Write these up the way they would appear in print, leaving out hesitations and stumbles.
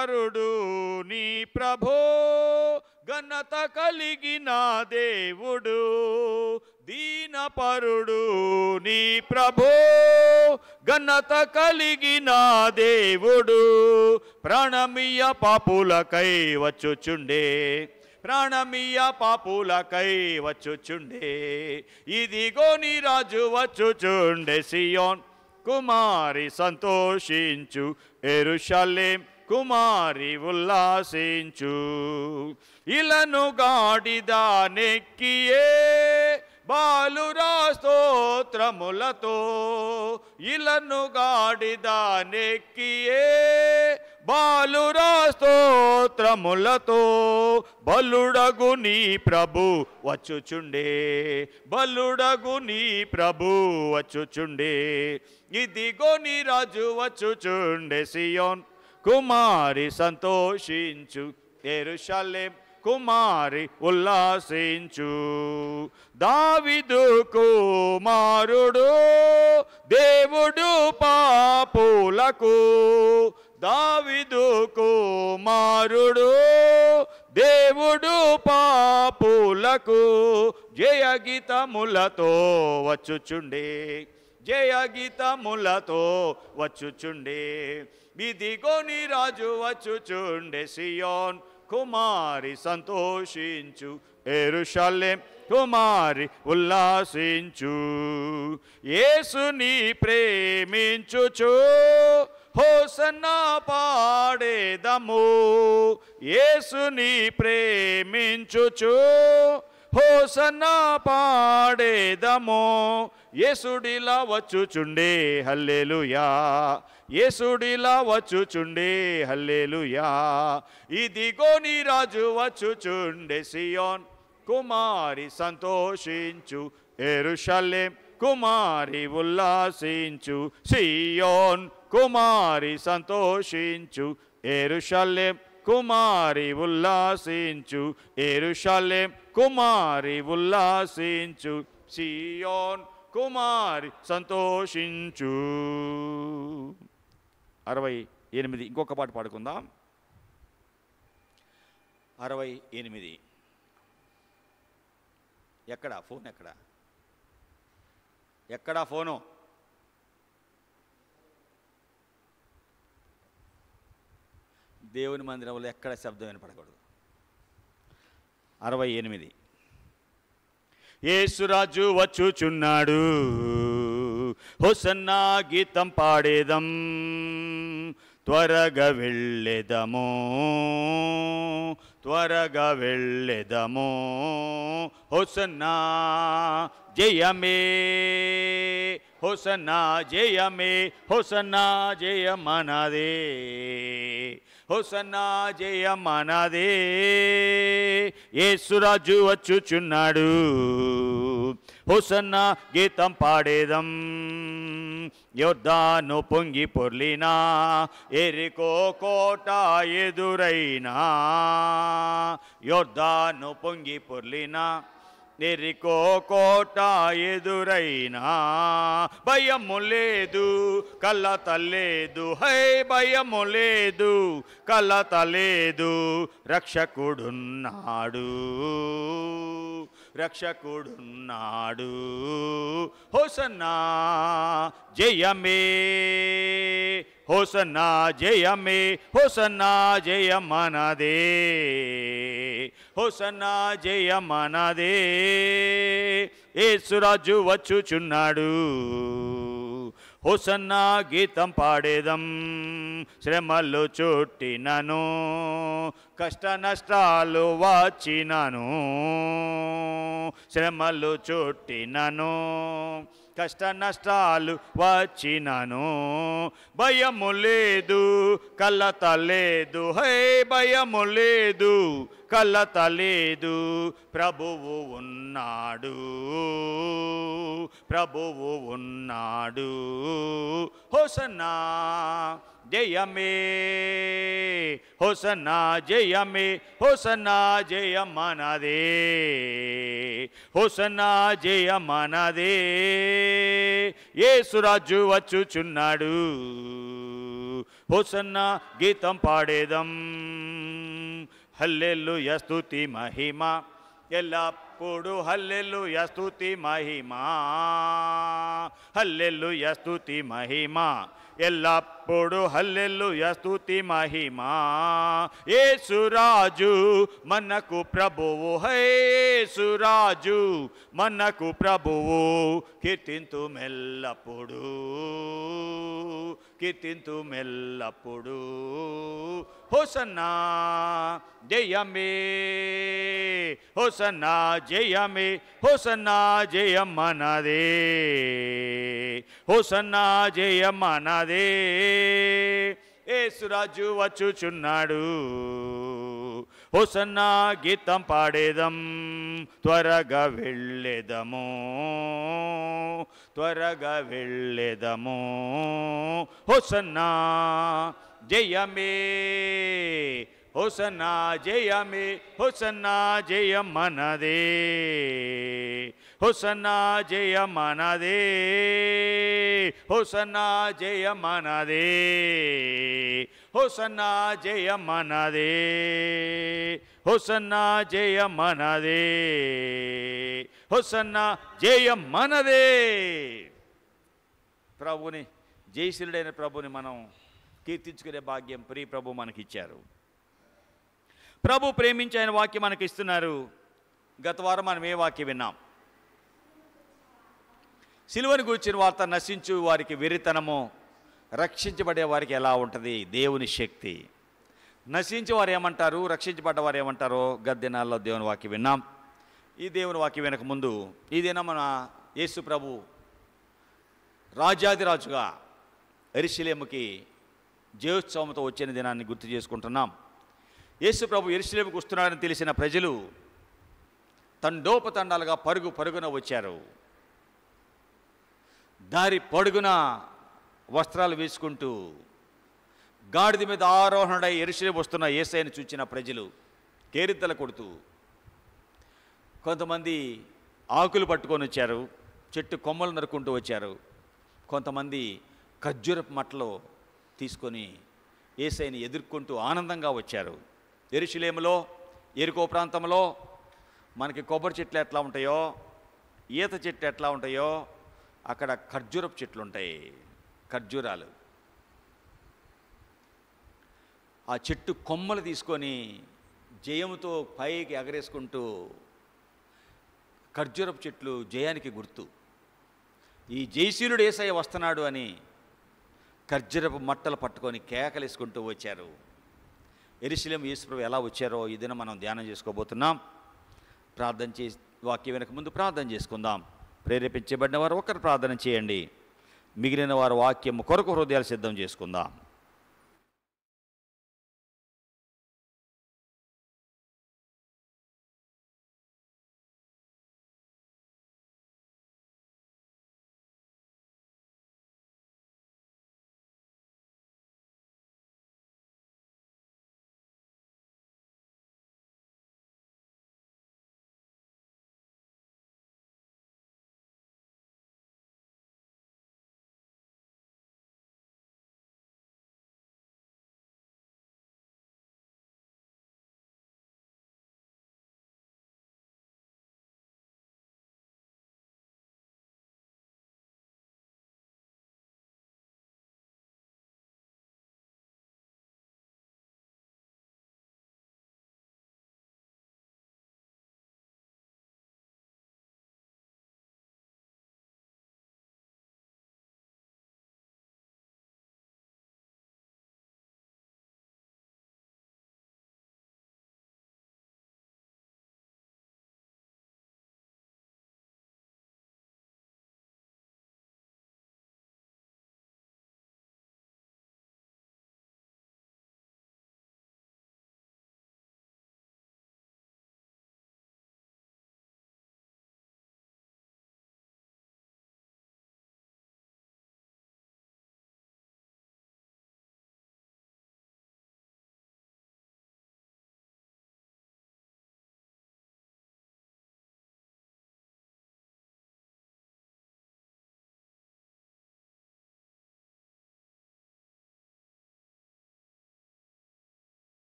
పరుడు నీ ప్రభో, ఘనత కలిగిన దేవుడు. దీనపరుడు నీ ప్రభో, ఘనత కలిగిన దేవుడు. ప్రాణమియ పాపులకై వచ్చుచుండే, ప్రాణమియ పాపులకై వచ్చుచుండే. ఇదిగో నీ రాజు వచ్చుచుండే. సియోన్ కుమారి సంతోషించు, యెరూషలేం కుమారి ఉల్లాసించు. ఇలను గాడిద నెక్కియే బాలురా స్తోత్రములతో, ఇలను గాడిద నెక్కియే బాలురా స్తోత్రములతో. బలుడగు నీ ప్రభు వచ్చుచుండే, బలుడగు నీ ప్రభు వచ్చుచుండే. ఇదిగో నీ రాజు వచ్చుచుండే. సియోన్ కుమారి సంతోషించు, యెరూషలేం కుమారి ఉల్లాసించు. దావీదు కుమారుడు దేవుడు పాపులకు, దావీదు కుమారుడు దేవుడు పాపులకు. జయగీతములతో వచ్చుచుండే, జయగీతములతో వచ్చుచుండే. ఇదిగో నీ రాజు వచ్చుచుండే. సియోన్ కుమారి సంతోషించు, యెరూషలేం కుమారి ఉల్లాసించు. యేసుని ప్రేమించుచు హోసన్నా పాడేదము, యేసుని ప్రేమించుచు హోసన్నా పాడేదము. యేసుడిలా వచ్చుచుండే హల్లెలూయా, యేసుడిలా వచ్చుచుండే హల్లెలూయా. ఇదిగో నీ రాజు వచ్చుచుండే. సియోన్ కుమారి సంతోషించు, యెరూషలేం కుమారి ఉల్లాసించు. సియోన్ కుమారి సంతోషించు, యెరూషలేం కుమారి ఉల్లాసించు, యెరూషలేం కుమారి ఉల్లాసించు. సియోన్ కుమారి సంతోషించు. 68. ఇంకొక పాట పాడుకుందాం. 68. ఎక్కడా ఫోన్, ఎక్కడా ఎక్కడా ఫోను? దేవుని మందిరంలో ఎక్కడ శబ్దం వినపడకూడదు. 68. యేసురాజు వచ్చుచున్నాడు, హోసన్నా గీతం పాడేదం. త్వరగా వెళ్ళేదము, త్వరగా వెళ్ళేదము. హోసన్నా జయమే, హోసన్నా జయమే, హోసన్నా జయమనదే, హోసన్నా జయమనదే. యేసురాజు వచ్చుచున్నాడు, హోసన్నా గీతం పాడేదం. యొర్దాను పొంగి పొర్లినా, ఎరికో కోట ఎదురైనా. యొర్దాను పొంగి పొర్లినా, ఎరికో కోట ఎదురైనా. భయము లేదు, కలత లేదు, హై భయము లేదు, కలత లేదు. రక్షకుడున్నాడు, రక్షకుడున్నాడు. హోసన్నా జయమే, హోసన్నా జయమే, హోసన్నా జయమనదే, హోసన్నా జయమనదే. యేసురాజు వచ్చుచున్నాడు, హోసన్నా గీతం పాడేదం. శ్రమలు చుట్టినను, కష్ట నష్టాలు వచ్చినను, శ్రమలు చుట్టినను, కష్ట నష్టాలు వచ్చినను. భయము లేదు, కలత లేదు, హై భయము లేదు, కలత లేదు. ప్రభువు ఉన్నాడు, ప్రభువు ఉన్నాడు. హోసన్నా జయమే, హోసన్నా జయమే, హోసన్నా జయమనదే, హోసన్నా జయమనదే. యేసురాజు వచ్చుచున్నాడు, హోసన్నా గీతం పాడేదం. హల్లెలూయా స్తుతి మహిమ ఎల్లప్పుడు, హల్లెలూయా స్తుతి మహిమ, హల్లెలూయా స్తుతి మహిమ ఎల్లప్పుడు, హల్లెలూయా స్తుతి మహిమ. యేసురాజు మనకు ప్రభువు, యేసురాజు మనకు ప్రభువు, కీర్తింతు మెల్లప్పుడు, కీర్తింతు మెల్లప్పుడు. హోసన్నా జయమే, హోసన్నా జయమే, హోసన్నా జయం మనదే, హోసన్నా జయం మనదే. యేసురాజు వచ్చుచున్నాడు, హోసన్నా గీతం పాడేదం. త్వరగా వెళ్ళేదము, త్వరగా వెళ్ళేదము. హోసన్నా జయమే, హోసన్నా జయమే, హోసన్నా జయం మనదే, హోసన్నా జయం మనదే, హోసన్నా జయం మనదే, హోసన్నా జయం మనదే, హోసన్నా జయం మనదే, హోసన్నా జయం మనదే. ప్రభుని, జయశీలుడైన ప్రభుని మనం కీర్తించుకునే భాగ్యం ప్రియ ప్రభు మనకిచ్చారు. ప్రభు ప్రేమించి ఆయన వాక్యం మనకి ఇస్తున్నారు. గత వారం మనం ఏ వాక్యం విన్నాం? సిలువను గూర్చిన వార్త, నశించు వారికి వెర్రితనము, రక్షించబడే వారికి ఎలా ఉంటుంది దేవుని శక్తి. నశించే వారు ఏమంటారు, రక్షించబడ్డ వారు ఏమంటారో గత దినాల్లో దేవుని వాక్యం విన్నాం. ఈ దేవుని వాక్యం వెనక ముందు ఈ దినం మన యేసు ప్రభు రాజాదిరాజుగా యెరూషలేముకి జయోత్సవంతో వచ్చిన దినాన్ని గుర్తు చేసుకుంటున్నాం. యేసు ప్రభు యెరూషలేముకు వస్తున్నాడని తెలిసిన ప్రజలు తండోపతండాలుగా పరుగు పరుగున వచ్చారు. దారి పొడుగున వస్త్రాలు వేసుకుంటూ గాడిద మీద ఆరోహణుడై యెరూషలేము వస్తున్న యేసయ్యను చూచిన ప్రజలు కేరింతలు కొడుతూ, కొంతమంది ఆకులు పట్టుకొని వచ్చారు, చెట్టు కొమ్మలు నరుకుంటూ వచ్చారు, కొంతమంది ఖర్జూరపు మట్టలు తీసుకొని యేసయ్యని ఎదుర్కొంటూ ఆనందంగా వచ్చారు. యెరూషలేములో, యెరికో ప్రాంతంలో మనకి కొబ్బరి చెట్లు ఎట్లా ఉంటాయో, ఈత చెట్లు ఎట్లా ఉంటాయో, అక్కడ ఖర్జూరపు చెట్లు ఉంటాయి, ఖర్జూరాలు. ఆ చెట్టు కొమ్మలు తీసుకొని జయముతో పైకి ఎగరేసుకుంటూ, ఖర్జూరపు చెట్లు జయానికి గుర్తు. ఈ జయశీలుడు యేసయ్య వస్తున్నాడు అని ఖర్జూరపు మట్టలు పట్టుకొని కేకలేసుకుంటూ వచ్చారు. యెరూషలేము యేసు ప్రభు ఎలా వచ్చారో ఈ దినం మనం ధ్యానం చేసుకోబోతున్నాం. ప్రార్థన చేసి వాక్యం వెనక ముందు ప్రార్థన చేసుకుందాం. ప్రేరేపించబడిన వారు ఒకరు ప్రార్థన చేయండి, మిగిలిన వారు వాక్యం కొరకు హృదయాలు సిద్ధం చేసుకుందాం.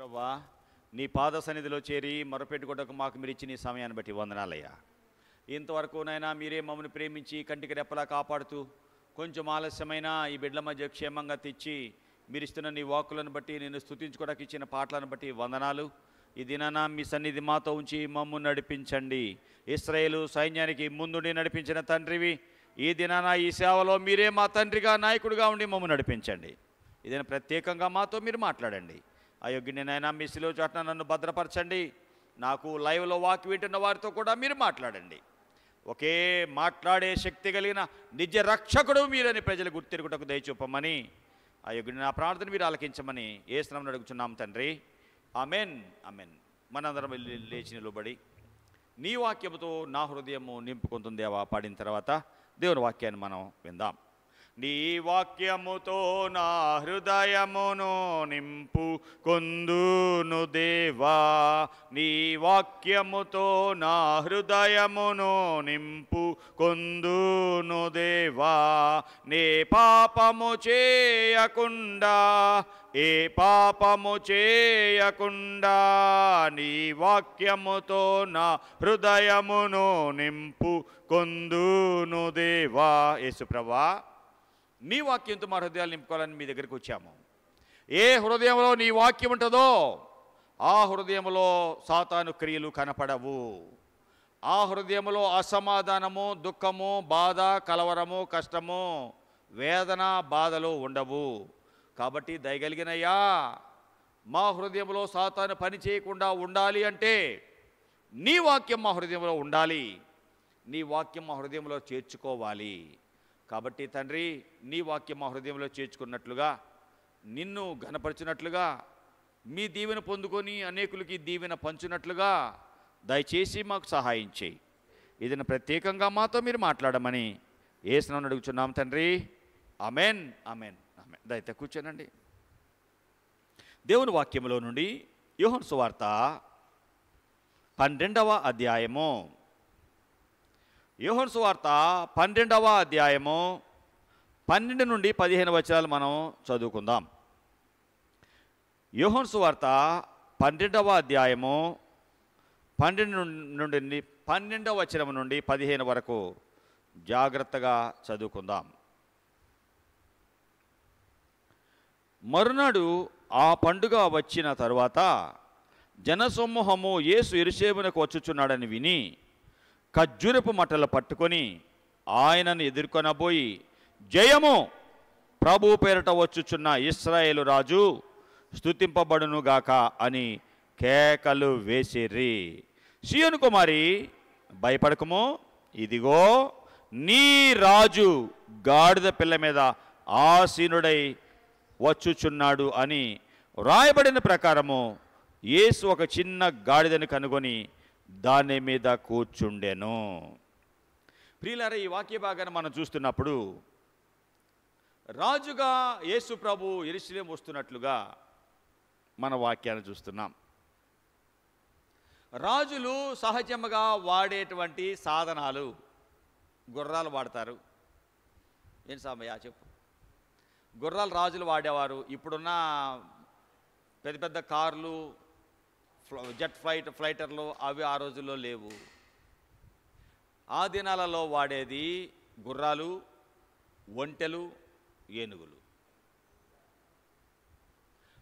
ప్రభువా, నీ పాద సన్నిధిలో చేరి మొరపెట్టుకోవడానికి మాకు మీరు ఇచ్చిన ఈ సమయాన్ని బట్టి వందనాలయ్యా. ఇంతవరకు నైనా మీరే మమ్మల్ని ప్రేమించి కంటికి రెప్పలా కాపాడుతూ కొంచెం ఆలస్యమైన ఈ బిడ్డల మధ్య క్షేమంగా తెచ్చి మీరు ఇస్తున్న నీ వాక్కులను బట్టి నేను స్తుతించుకోవడానికి ఇచ్చిన పాటలను బట్టి వందనాలు. ఈ దినాన మీ సన్నిధి మాతో ఉంచి మమ్మల్ని నడిపించండి. ఇశ్రాయేలు సైన్యానికి ముందుండి నడిపించిన తండ్రివి, ఈ దినాన ఈ సేవలో మీరే మా తండ్రిగా నాయకుడిగా ఉండి మమ్మల్ని నడిపించండి. ఇదైనా ప్రత్యేకంగా మాతో మీరు మాట్లాడండి. అయోగ్యుడినైనా మీ శిలువ చాటున నన్ను భద్రపరచండి. నాకు లైవ్లో వాక్ వింటున్న వారితో కూడా మీరు మాట్లాడండి. ఒకే మాట్లాడే శక్తి కలిగిన నిజ రక్షకుడు మీరని ప్రజలు గుర్తిరుగుటకు దయచూపమని అయోగ్యుడిని నా ప్రార్థన మీరు ఆలకించమని యేసునామమున అడుగుచున్నాం తండ్రి. Amen, amen. మనందరం లేచి నిలబడి నీ వాక్యముతో నా హృదయము నింపుకుంటుంది దేవా పాడిన తర్వాత దేవుని వాక్యాన్ని మనం విందాం. నీ వాక్యముతో నా హృదయమును నింపు కొందును దేవా, నీ వాక్యముతో నా హృదయమును నింపు కొందును దేవా. నే పాపము చేయకుండా, ఏ పాపము చేయకుండా నీ వాక్యముతో నా హృదయమును నింపు కొందును దేవా. యేసుప్రభా, నీ వాక్యంతో మా హృదయాలు నింపుకోవాలని మీ దగ్గరికి వచ్చాము. ఏ హృదయంలో నీ వాక్యం ఉంటుందో ఆ హృదయంలో సాతాను క్రియలు కనపడవు. ఆ హృదయంలో అసమాధానము, దుఃఖము, బాధ, కలవరము, కష్టము, వేదన, బాధలు ఉండవు. కాబట్టి దయగలిగినయ్యా, మా హృదయంలో సాతాను పని చేయకుండా ఉండాలి అంటే నీ వాక్యం మా హృదయంలో ఉండాలి. నీ వాక్యం మా హృదయంలో చేర్చుకోవాలి. కాబట్టి తండ్రి, నీ వాక్యం మా హృదయంలో చేర్చుకున్నట్లుగా, నిన్ను ఘనపరిచినట్లుగా, మీ దీవెన పొందుకొని అనేకులకి దీవెన పంచున్నట్లుగా దయచేసి మాకు సహాయం చేయి. ఇదిని ప్రత్యేకంగా మాతో మీరు మాట్లాడమని యేసునామమున అడుగుచున్నాం తండ్రి. Amen, amen, amen. దయతో కూర్చోనండి. దేవుని వాక్యములో నుండి యోహాను సువార్త 12వ అధ్యాయము. యోహాను సువార్త 12వ అధ్యాయము 12 నుండి 15 వచనాలు మనం చదువుకుందాం. యోహాను సువార్త 12వ అధ్యాయము 12వ వచనం నుండి 15 వరకు జాగ్రత్తగా చదువుకుందాం. మరునాడు ఆ పండుగ వచ్చిన తరువాత జనసమూహము యేసు యెరూషలేమునకు వచ్చుచున్నాడని విని ఖర్జూరపు మట్టలు పట్టుకొని ఆయనను ఎదుర్కొనబోయి, జయము, ప్రభు పేరట వచ్చుచున్న ఇశ్రాయేలు రాజు స్తుతింపబడునుగాక అని కేకలు వేసిరి. సీయోను కుమారి, భయపడకము, ఇదిగో నీ రాజు గాడిద పిల్ల మీద ఆసీనుడై వచ్చుచున్నాడు అని వ్రాయబడిన ప్రకారము యేసు ఒక చిన్న గాడిదను కనుగొని దాని మీద కూర్చుండెను. ప్రియులారా, ఈ వాక్య భాగాన్ని మనం చూస్తున్నప్పుడు రాజుగా యేసు ప్రభు యెరూషలేము వస్తున్నట్లుగా మన వాక్యాన్ని చూస్తున్నాం. రాజులు సహజంగా వాడేటువంటి సాధనాలు, గుర్రాలు వాడతారు. ఏం సామయ్య చెప్పు. గుర్రాలు రాజులు వాడేవారు. ఇప్పుడున్న పెద్ద పెద్ద కార్లు, జెట్ ఫ్లైటర్లు అవి ఆ రోజుల్లో లేవు. ఆ దినాలలో వాడేది గుర్రాలు, ఒంటెలు, ఏనుగులు.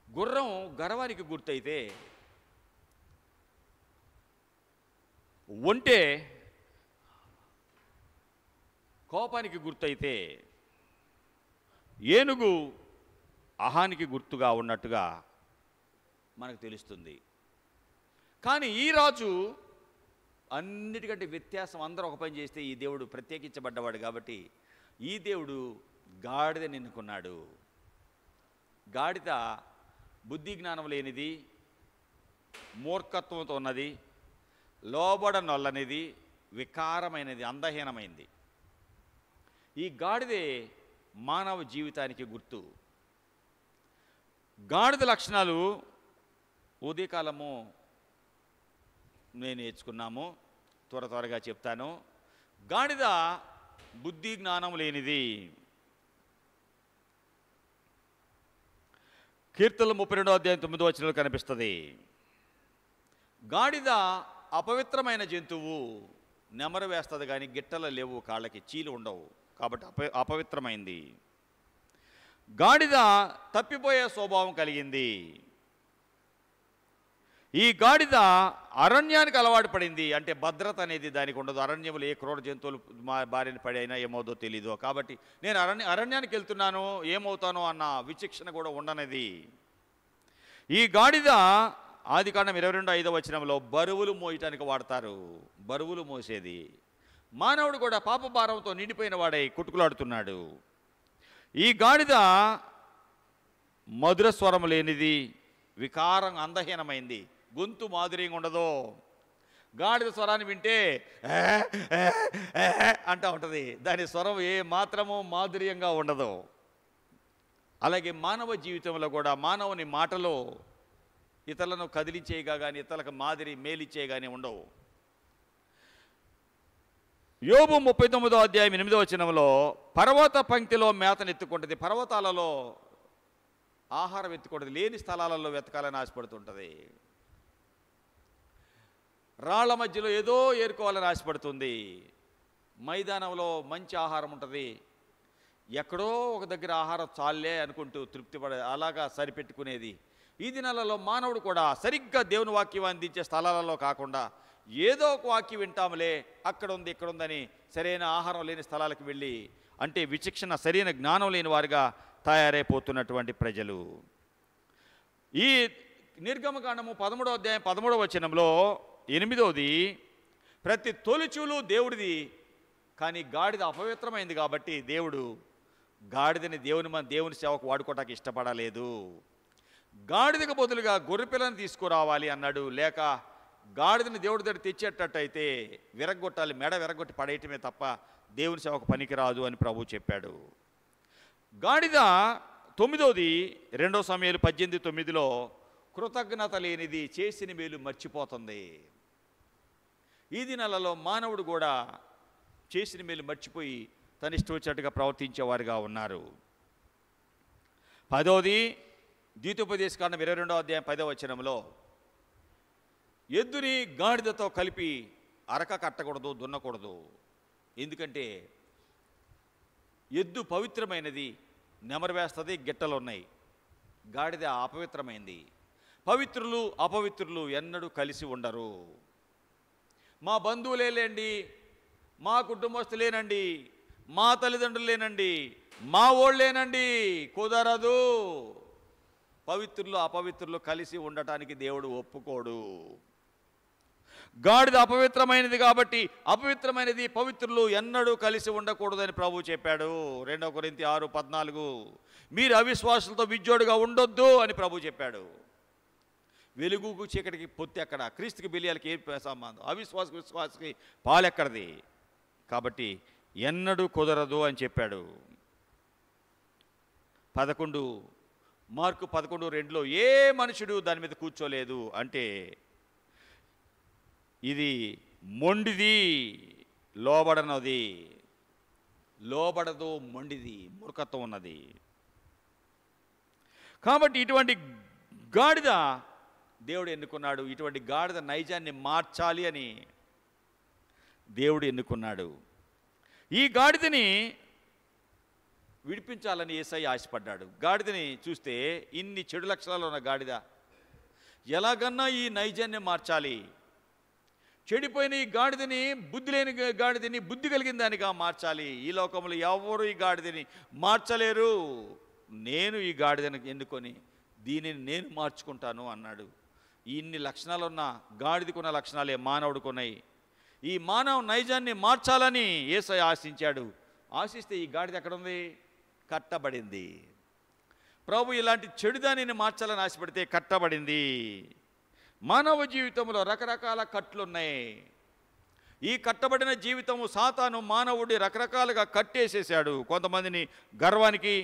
గుర్రం గర్వానికి గుర్తయితే ఒంటె కోపానికి గుర్తయితే ఏనుగు అహానికి గుర్తుగా ఉన్నట్టుగా మనకు తెలుస్తుంది. కానీ ఈ రాజు అన్నిటికంటే వ్యత్యాసం, అందరూ ఒక పని చేస్తే ఈ దేవుడు ప్రత్యేకించబడ్డవాడు కాబట్టి ఈ దేవుడు గాడిద నిన్నుకున్నాడు. గాడిద బుద్ధి జ్ఞానం లేనిది, మూర్ఖత్వంతో ఉన్నది, లోబడనొల్లనిది, వికారమైనది, అందహీనమైంది. ఈ గాడిదే మానవ జీవితానికి గుర్తు. గాడిద లక్షణాలు ఉదయకాలము నేను నేర్చుకున్నాము, త్వరగా చెప్తాను. గాడిద బుద్ధి జ్ఞానం లేనిది, కీర్తనలు 32వ అధ్యాయం 9వ వచనంలో కనిపిస్తుంది. గాడిద అపవిత్రమైన జంతువు, నెమరు వేస్తుంది కానీ గిట్టలు లేవు, కాళ్ళకి చీలు ఉండవు, కాబట్టి అపవిత్రమైంది. గాడిద తప్పిపోయే స్వభావం కలిగింది. ఈ గాడిద అరణ్యానికి అలవాటు పడింది. అంటే భద్రత అనేది దానికి ఉండదు. అరణ్యములు ఏ క్రూర జంతువులు బారిన పడి అయినా ఏమవుదో తెలీదు. కాబట్టి నేను అరణ్యానికి వెళ్తున్నాను, ఏమవుతానో అన్న విచక్షణ కూడా ఉండనిది. ఈ గాడిద ఆదికాండం 22:5 వచనంలో బరువులు మోయటానికి వాడతారు. బరువులు మోసేది. మానవుడు కూడా పాపభారంతో నిండిపోయిన వాడై కుటుకులాడుతున్నాడు. ఈ గాడిద మధుర స్వరం లేనిది, వికారం అందహీనమైంది, గొంతు మాధుర్యంగా ఉండదు. గాడిద స్వరాన్ని వింటే అంటూ ఉంటుంది. దాని స్వరం ఏ మాత్రము మాధుర్యంగా ఉండదు. అలాగే మానవ జీవితంలో కూడా మానవుని మాటలో ఇతరులను కదిలించేగా కానీ ఇతరులకు మాదిరి మేలిచ్చే కానీ ఉండవు. యోబు 39వ అధ్యాయం 8వ వచనంలో పర్వత పంక్తిలో మేతనెత్తుకుంటుంది. పర్వతాలలో ఆహారం ఎత్తుకుంటుంది, లేని స్థలాలలో వెతకాలని ఆశపడుతుంటుంది. రాళ్ల మధ్యలో ఏదో ఏరుకోవాలని ఆశపడుతుంది. మైదానంలో మంచి ఆహారం ఉంటుంది, ఎక్కడో ఒక దగ్గర ఆహారం చాలే అనుకుంటూ అలాగా సరిపెట్టుకునేది. ఈ దినాలలో మానవుడు కూడా సరిగ్గా దేవుని వాక్యం అందించే స్థలాలలో కాకుండా ఏదో ఒక వాక్యం వింటాములే, అక్కడ ఉంది ఇక్కడ ఉందని సరైన ఆహారం లేని స్థలాలకు వెళ్ళి, అంటే విచక్షణ సరైన జ్ఞానం లేని వారిగా తయారైపోతున్నటువంటి ప్రజలు. ఈ నిర్గమకాండము 13వ అధ్యాయం 13వ వచనంలో 8వది, ప్రతి తొలిచూలు దేవుడిది, కానీ గాడిద అపవిత్రమైంది కాబట్టి దేవుడు గాడిదని దేవుని సేవకు వాడుకోవటానికి ఇష్టపడలేదు. గాడిదకు బదులుగా గొర్రెపిల్లని తీసుకురావాలి అన్నాడు. లేక గాడిదని దేవుడి దగ్గర తెచ్చేటట్టయితే విరగొట్టాలి, మెడ విరగొట్టి పడేయటమే తప్ప దేవుని సేవకు పనికిరాదు అని ప్రభు చెప్పాడు. గాడిద 9వది 2 సమూయేలు 18:9లో కృతజ్ఞత లేనిది, చేసిన మేలు మర్చిపోతుంది. ఈ దినాలలో మానవుడు కూడా చేసిన మేలు మర్చిపోయి తన ఇష్టం వచ్చినట్టుగా ప్రవర్తించేవారుగా ఉన్నారు. 10వది ద్వితీయోపదేశకాండం 22వ అధ్యాయం 10వ వచనంలో ఎద్దుని గాడిదతో కలిపి అరక కట్టకూడదు, దున్నకూడదు. ఎందుకంటే ఎద్దు పవిత్రమైనది, నెమరు వేస్తుంది, గిట్టలు ఉన్నాయి. గాడిద అపవిత్రమైంది. పవిత్రులు అపవిత్రులు ఎన్నడూ కలిసి ఉండరు. మా బంధువులేనండి, మా కుటుంబస్తులేనండి, మా తల్లిదండ్రులేనండి, మా ఓళ్ళేనండి, కుదరదు. పవిత్రులు అపవిత్రులు కలిసి ఉండటానికి దేవుడు ఒప్పుకోడు. గాడిద అపవిత్రమైనది కాబట్టి అపవిత్రమైనది పవిత్రులు ఎన్నడూ కలిసి ఉండకూడదని ప్రభు చెప్పాడు. 2 కొరింథీ 6:14 మీరు అవిశ్వాసులతో విజ్జోడుగా ఉండొద్దు అని ప్రభు చెప్పాడు. వెలుగుకు చీకటికి పొత్తి ఎక్కడ? క్రీస్తుకి బెలియాలకి ఏం సంబంధం? విశ్వాసకి పాలెక్కడది? కాబట్టి ఎన్నడూ కుదరదు అని చెప్పాడు. మార్కు 11:2లో ఏ మనుషుడు దాని మీద కూర్చోలేదు అంటే ఇది మొండిది, లోబడనది, లోబడదు, మొండిది, మూర్ఖత్వం ఉన్నది. కాబట్టి ఇటువంటి గాడిద దేవుడు ఎన్నుకున్నాడు. ఇటువంటి గాడిద నైజాన్ని మార్చాలి అని దేవుడు ఎన్నుకున్నాడు. ఈ గాడిదని విడిపించాలని యేసయ్య ఆశపడ్డాడు. గాడిదని చూస్తే ఇన్ని చెడు లక్షణాలు ఉన్న గాడిద ఎలాగన్నా ఈ నైజాన్ని మార్చాలి, చెడిపోయిన ఈ గాడిదని, బుద్ధి లేని గాడిదని బుద్ధి కలిగిన దానిగా మార్చాలి. ఈ లోకంలో ఎవరు ఈ గాడిదని మార్చలేరు. నేను ఈ గాడిదని ఎన్నుకొని దీనిని నేను మార్చుకుంటాను అన్నాడు. ఇన్ని లక్షణాలున్న గాడిదకున్న లక్షణాలే మానవుడికున్నాయి. ఈ మానవ నైజాన్ని మార్చాలని యేసయ్య ఆశించాడు. ఆశిస్తే ఈ గాడిద ఎక్కడుంది? కట్టబడింది. ప్రభు ఇలాంటి చెడుదానిని మార్చాలని ఆశపడితే కట్టబడింది. మానవ జీవితంలో రకరకాల కట్లున్నాయి. ఈ కట్టబడిన జీవితము సాతాను మానవుడి రకరకాలుగా కట్టేసేసాడు. కొంతమందిని గర్వానికి,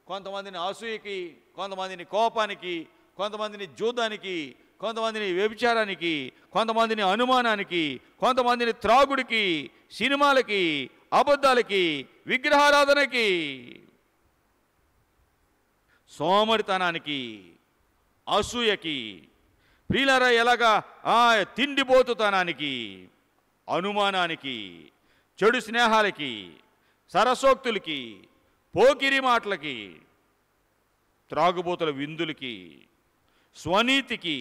కొంతమందిని అసూయకి, కొంతమందిని కోపానికి, కొంతమందిని జూదానికి, కొంతమందిని వ్యభిచారానికి, కొంతమందిని అనుమానానికి, కొంతమందిని త్రాగుడికి, సినిమాలకి, అబద్ధాలకి, విగ్రహారాధనకి, సోమరితనానికి, అసూయకి, ప్రియులారా ఎలాగా తిండిపోతుతనానికి, అనుమానానికి, చెడు స్నేహాలకి, సరసోక్తులకి, పోకిరి మాటలకి, త్రాగుబోతుల విందులకి, స్వనీతికి,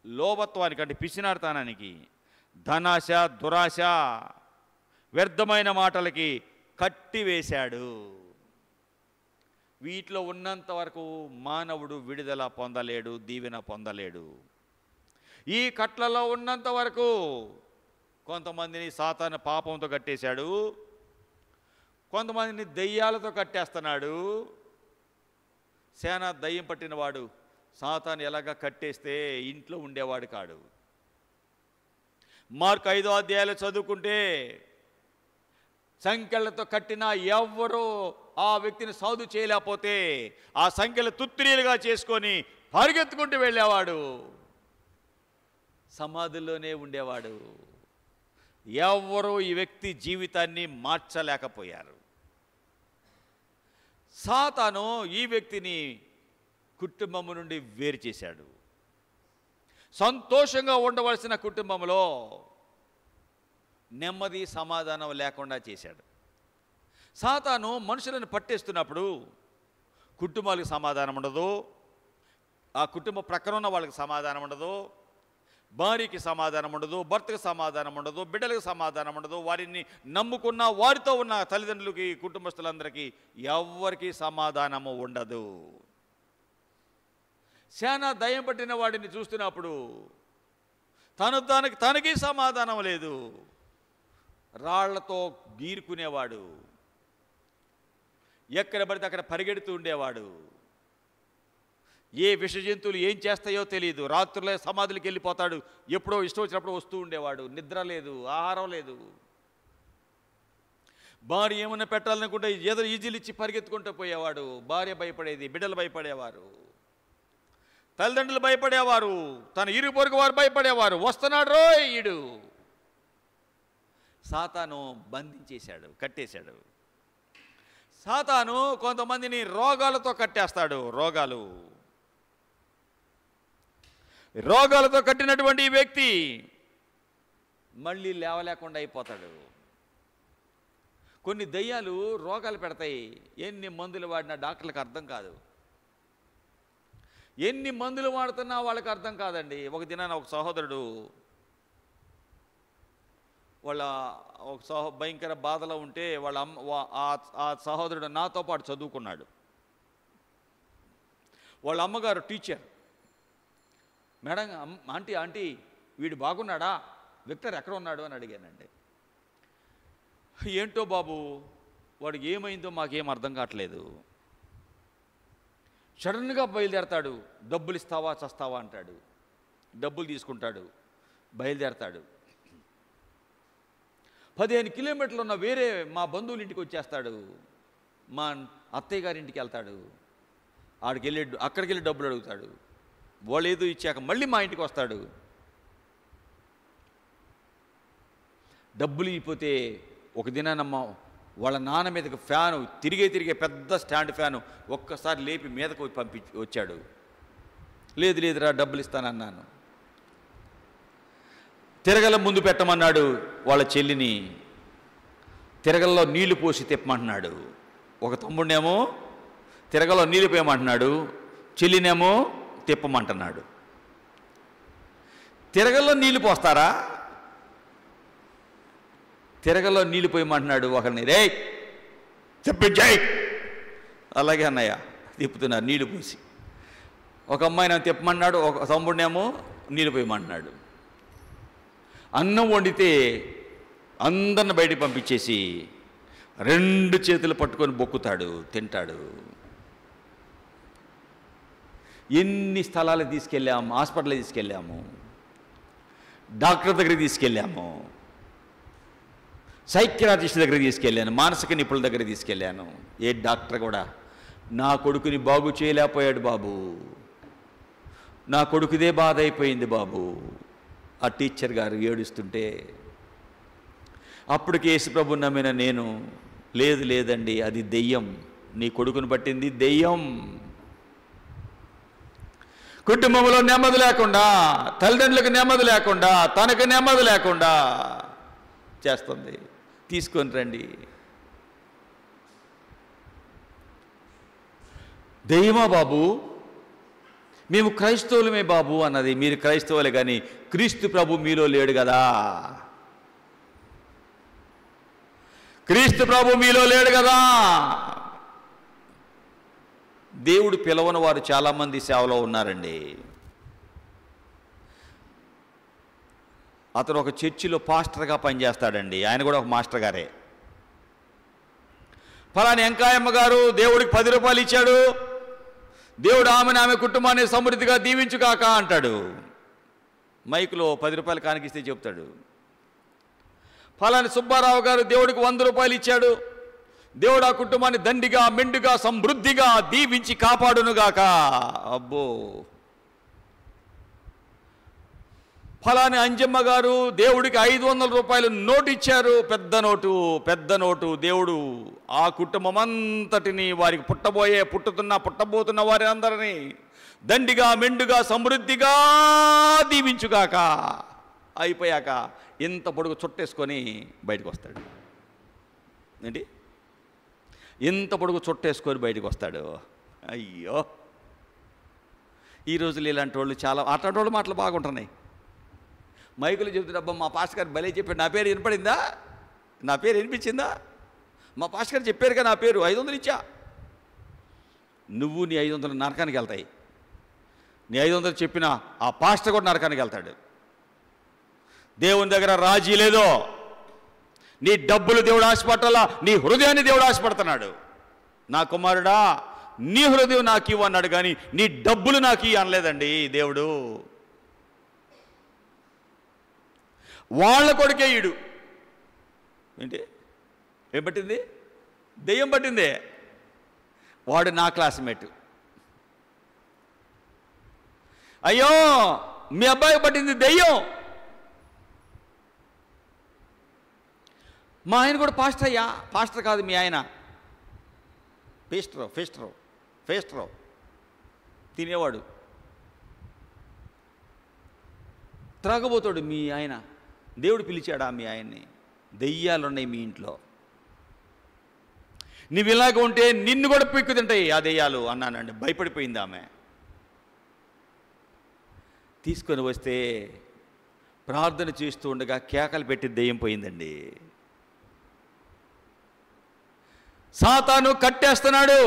లోభత్వానికి అంటే పిసినార్తనానికి, ధనాశ, దురాశ, వ్యర్థమైన మాటలకి కట్టివేశాడు. వీటిలో ఉన్నంత వరకు మానవుడు విడుదల పొందలేడు, దీవెన పొందలేడు. ఈ కట్లలో ఉన్నంత వరకు కొంతమందిని సాతాను పాపంతో కట్టేశాడు, కొంతమందిని దెయ్యాలతో కట్టేస్తున్నాడు. సేన దయ్యం పట్టినవాడు సాతాను ఎలాగా కట్టేస్తే ఇంట్లో ఉండేవాడు కాడు. మార్కు 5వ అధ్యాయాలు చదువుకుంటే సంఖ్యలతో కట్టిన ఎవ్వరూ ఆ వ్యక్తిని సాధు చేయలేకపోతే ఆ సంఖ్యలు తుత్తిరీలుగా చేసుకొని పరిగెత్తుకుంటూ వెళ్ళేవాడు, సమాధుల్లోనే ఉండేవాడు. ఎవ్వరూ ఈ వ్యక్తి జీవితాన్ని మార్చలేకపోయారు. సాతాను ఈ వ్యక్తిని కుటుంబం నుండి వేరు చేశాడు. సంతోషంగా ఉండవలసిన కుటుంబంలో నెమ్మది, సమాధానం లేకుండా చేశాడు. సాతాను మనుషులను పట్టేస్తున్నప్పుడు కుటుంబాలకు సమాధానం ఉండదు, ఆ కుటుంబ ప్రక్కన ఉన్న వాళ్ళకి సమాధానం ఉండదు, భార్యకి సమాధానం ఉండదు, భర్తకు సమాధానం ఉండదు, బిడ్డలకు సమాధానం ఉండదు, వారిని నమ్ముకున్న వారితో ఉన్న తల్లిదండ్రులకి, కుటుంబస్తులందరికీ ఎవ్వరికీ సమాధానము ఉండదు. శానా దయ్యం పట్టిన వాడిని చూస్తున్నప్పుడు తనకి సమాధానం లేదు, రాళ్లతో గీరుకునేవాడు, ఎక్కడ పడితే అక్కడ పరిగెడుతూ ఉండేవాడు. ఏ విష జంతువులు ఏం చేస్తాయో తెలియదు, రాత్రులే సమాధులకి వెళ్ళిపోతాడు, ఎప్పుడో ఇష్టం వచ్చినప్పుడు వస్తూ ఉండేవాడు, నిద్ర లేదు, ఆహారం లేదు. భార్య ఏమన్నా పెట్టాలనుకుంటే ఏదో ఈజీలిచ్చి పరిగెత్తుకుంటూ పోయేవాడు. భార్య భయపడేది, బిడ్డలు భయపడేవారు, తల్లిదండ్రులు భయపడేవారు, తన ఇరుగు పొరుగు వారు భయపడేవారు. వస్తున్నాడు రోయ్ ఈడు. సాతాను బంధించేశాడు, కట్టేశాడు. సాతాను కొంతమందిని రోగాలతో కట్టేస్తాడు. రోగాలతో కట్టినటువంటి వ్యక్తి మళ్ళీ లేవలేకుండా అయిపోతాడు. కొన్ని దయ్యాలు రోగాలు పెడతాయి, ఎన్ని మందులు వాడినా డాక్టర్లకు అర్థం కాదు, ఎన్ని మందులు వాడుతున్నా వాళ్ళకి అర్థం కాదండి. ఒక దినాన ఒక సహోదరుడు వాళ్ళ భయంకర బాధలో ఉంటే వాళ్ళ ఆ సహోదరుడు నాతో పాటు చదువుకున్నాడు. వాళ్ళ అమ్మగారు టీచర్. మేడం, ఆంటీ వీడు బాగున్నాడా, విక్టర్ ఎక్కడ ఉన్నాడు అని అడిగానండి. ఏంటో బాబు వాడికి ఏమైందో మాకేం అర్థం కావట్లేదు, సడన్గా బయలుదేరతాడు, డబ్బులు ఇస్తావా చస్తావా అంటాడు, డబ్బులు తీసుకుంటాడు, బయలుదేరతాడు. 15 కిలోమీటర్లు ఉన్న వేరే మా బంధువుల ఇంటికి వచ్చేస్తాడు, మా అత్తయ్య గారి ఇంటికి వెళ్తాడు, అక్కడికి వెళ్ళి డబ్బులు అడుగుతాడు, వాళ్ళు ఏదో ఇచ్చాక మళ్ళీ మా ఇంటికి వస్తాడు. డబ్బులు ఇవ్వకపోతే ఒక దినానమ్మ వాళ్ళ నాన్న మీదకి ఫ్యాను తిరిగే పెద్ద స్టాండ్ ఫ్యాను ఒక్కసారి లేపి మీదకు వచ్చాడు. లేదురా డబ్బులు ఇస్తానన్నాను. తిరగల ముందు పెట్టమన్నాడు వాళ్ళ చెల్లిని, తిరగల్లో నీళ్లు పోసి తిప్పమంటున్నాడు. ఒక తమ్ముడినేమో తిరగలో నీళ్లు పోయమంటున్నాడు, చెల్లినేమో తిప్పమంటున్నాడు. తిరగల్లో నీళ్లు పోస్తారా? తిరగల్లో నీళ్లు పోయమంటున్నాడు ఒకరిని, రే తెప్పించాయి. అలాగే అన్నయ్య తిప్పుతున్నారు నీళ్లు పోసి. ఒక అమ్మాయిని తిప్పమన్నాడు, ఒక తమ్ముడినేమో నీళ్లు పోయమంటున్నాడు. అన్నం వండితే అందరిని బయటికి పంపించేసి 2 చేతులు పట్టుకొని బొక్కుతాడు, తింటాడు. ఎన్ని స్థలాలకు తీసుకెళ్ళాము, హాస్పిటల్కి తీసుకెళ్ళాము, డాక్టర్ దగ్గరికి తీసుకెళ్ళాము, సైకియాట్రిస్ట్ దగ్గరికి తీసుకెళ్ళాను, మానసిక నిపుణుల దగ్గరికి తీసుకెళ్ళాను. ఏ డాక్టర్ కూడా నా కొడుకుని బాగు చేయలేకపోయాడు బాబు, నా కొడుకుదే బాధ అయిపోయింది బాబు. ఆ టీచర్ గారు ఏడుస్తుంటే అప్పటికి యేసుప్రభుని నమ్మిన నేను, లేదండి అది దెయ్యం, నీ కొడుకుని పట్టింది దెయ్యం, కుటుంబంలో నెమ్మది లేకుండా, తల్లిదండ్రులకు నెమ్మది లేకుండా, తనకు నెమ్మది లేకుండా చేస్తుంది. తీసుకొని రండి. దెయ్యమా బాబు? మేము క్రైస్తవులమే బాబు అన్నది. మీరు క్రైస్తవులే కానీ క్రీస్తు ప్రభు మీలో లేడు కదా. క్రీస్తు ప్రభు మీలో లేడు కదా. దేవుడు పిలవని వారు చాలామంది సేవలో ఉన్నారండి. అతను ఒక చర్చిలో పాస్టర్గా పనిచేస్తాడండి. ఆయన కూడా ఒక మాస్టర్ గారే. ఫలాని వెంకాయమ్మ గారు దేవుడికి 10 రూపాయలు ఇచ్చాడు, దేవుడు ఆమె కుటుంబాన్ని సమృద్ధిగా దీవించుగాక అంటాడు. మైకులో 10 రూపాయలు కానికిస్తే చెప్తాడు. ఫలాని సుబ్బారావు గారు దేవుడికి 100 రూపాయలు ఇచ్చాడు, దేవుడు ఆ కుటుంబాన్ని దండిగా మెండుగా సమృద్ధిగా దీవించి కాపాడునుగాక. అబ్బో. ఫలాని అంజమ్మ గారు దేవుడికి 500 రూపాయలు నోటు ఇచ్చారు, పెద్ద నోటు. దేవుడు ఆ కుటుంబం అంతటిని, వారికి పుట్టబోతున్న వారి అందరినీ దండిగా మెండుగా సమృద్ధిగా దీవించుగాక. అయిపోయాక ఇంత పొడుగు చుట్టేసుకొని బయటకు వస్తాడు. ఏంటి? ఇంత పొడుగు చుట్టేసుకొని బయటకు వస్తాడు. అయ్యో, ఈ రోజులు ఇలాంటి వాళ్ళు చాలా, అట్లాంటి వాళ్ళు మాటలు బాగుంటున్నాయి. మైకులు చెబుతున్నా, అబ్బా మా పాస్టర్ గారు భలే చెప్పాడు, నా పేరు వినపడిందా, నా పేరు వినిపించిందా, మా పాస్టర్ గారు చెప్పారుగా నా పేరు, 500 ఇచ్చా. నువ్వు నీ 500 నరకానికి వెళ్తాయి. నీ 500 చెప్పినా ఆ పాస్టర్ కూడా నరకానికి వెళ్తాడు. దేవుని దగ్గర రాజీ లేదో. నీ డబ్బులు దేవుడు ఆశపట్టాలా, నీ హృదయాన్ని దేవుడు ఆశపడుతున్నాడు. నా కుమారుడా, నీ హృదయం నాకు ఇవ్వు అన్నాడు, కానీ నీ డబ్బులు నాకు ఇవ్వు అనలేదండి దేవుడు. వాళ్ళ కొడుకే ఈడు. ఏంటి? ఏం పట్టింది? దెయ్యం పట్టింది. వాడు నా క్లాస్మేట్. అయ్యో, మీ అబ్బాయికి పట్టింది దెయ్యం. మా ఆయన కూడా పాస్టర్ అయ్యా. పాస్టర్ కాదు మీ ఆయన, ఫేస్టరో తినేవాడు, త్రాగబోతాడు మీ ఆయన. దేవుడు పిలిచాడా మీ ఆయన్ని? దెయ్యాలున్నాయి మీ ఇంట్లో. నువ్వు ఇలాగ ఉంటే నిన్ను కూడా పిక్కు తింటాయి ఆ దెయ్యాలు అన్నానండి. భయపడిపోయింది ఆమె. తీసుకొని వస్తే ప్రార్థన చేస్తూ ఉండగా కేకలు పెట్టి దెయ్యం పోయిందండి. సాతాను కట్టేస్తున్నాడు.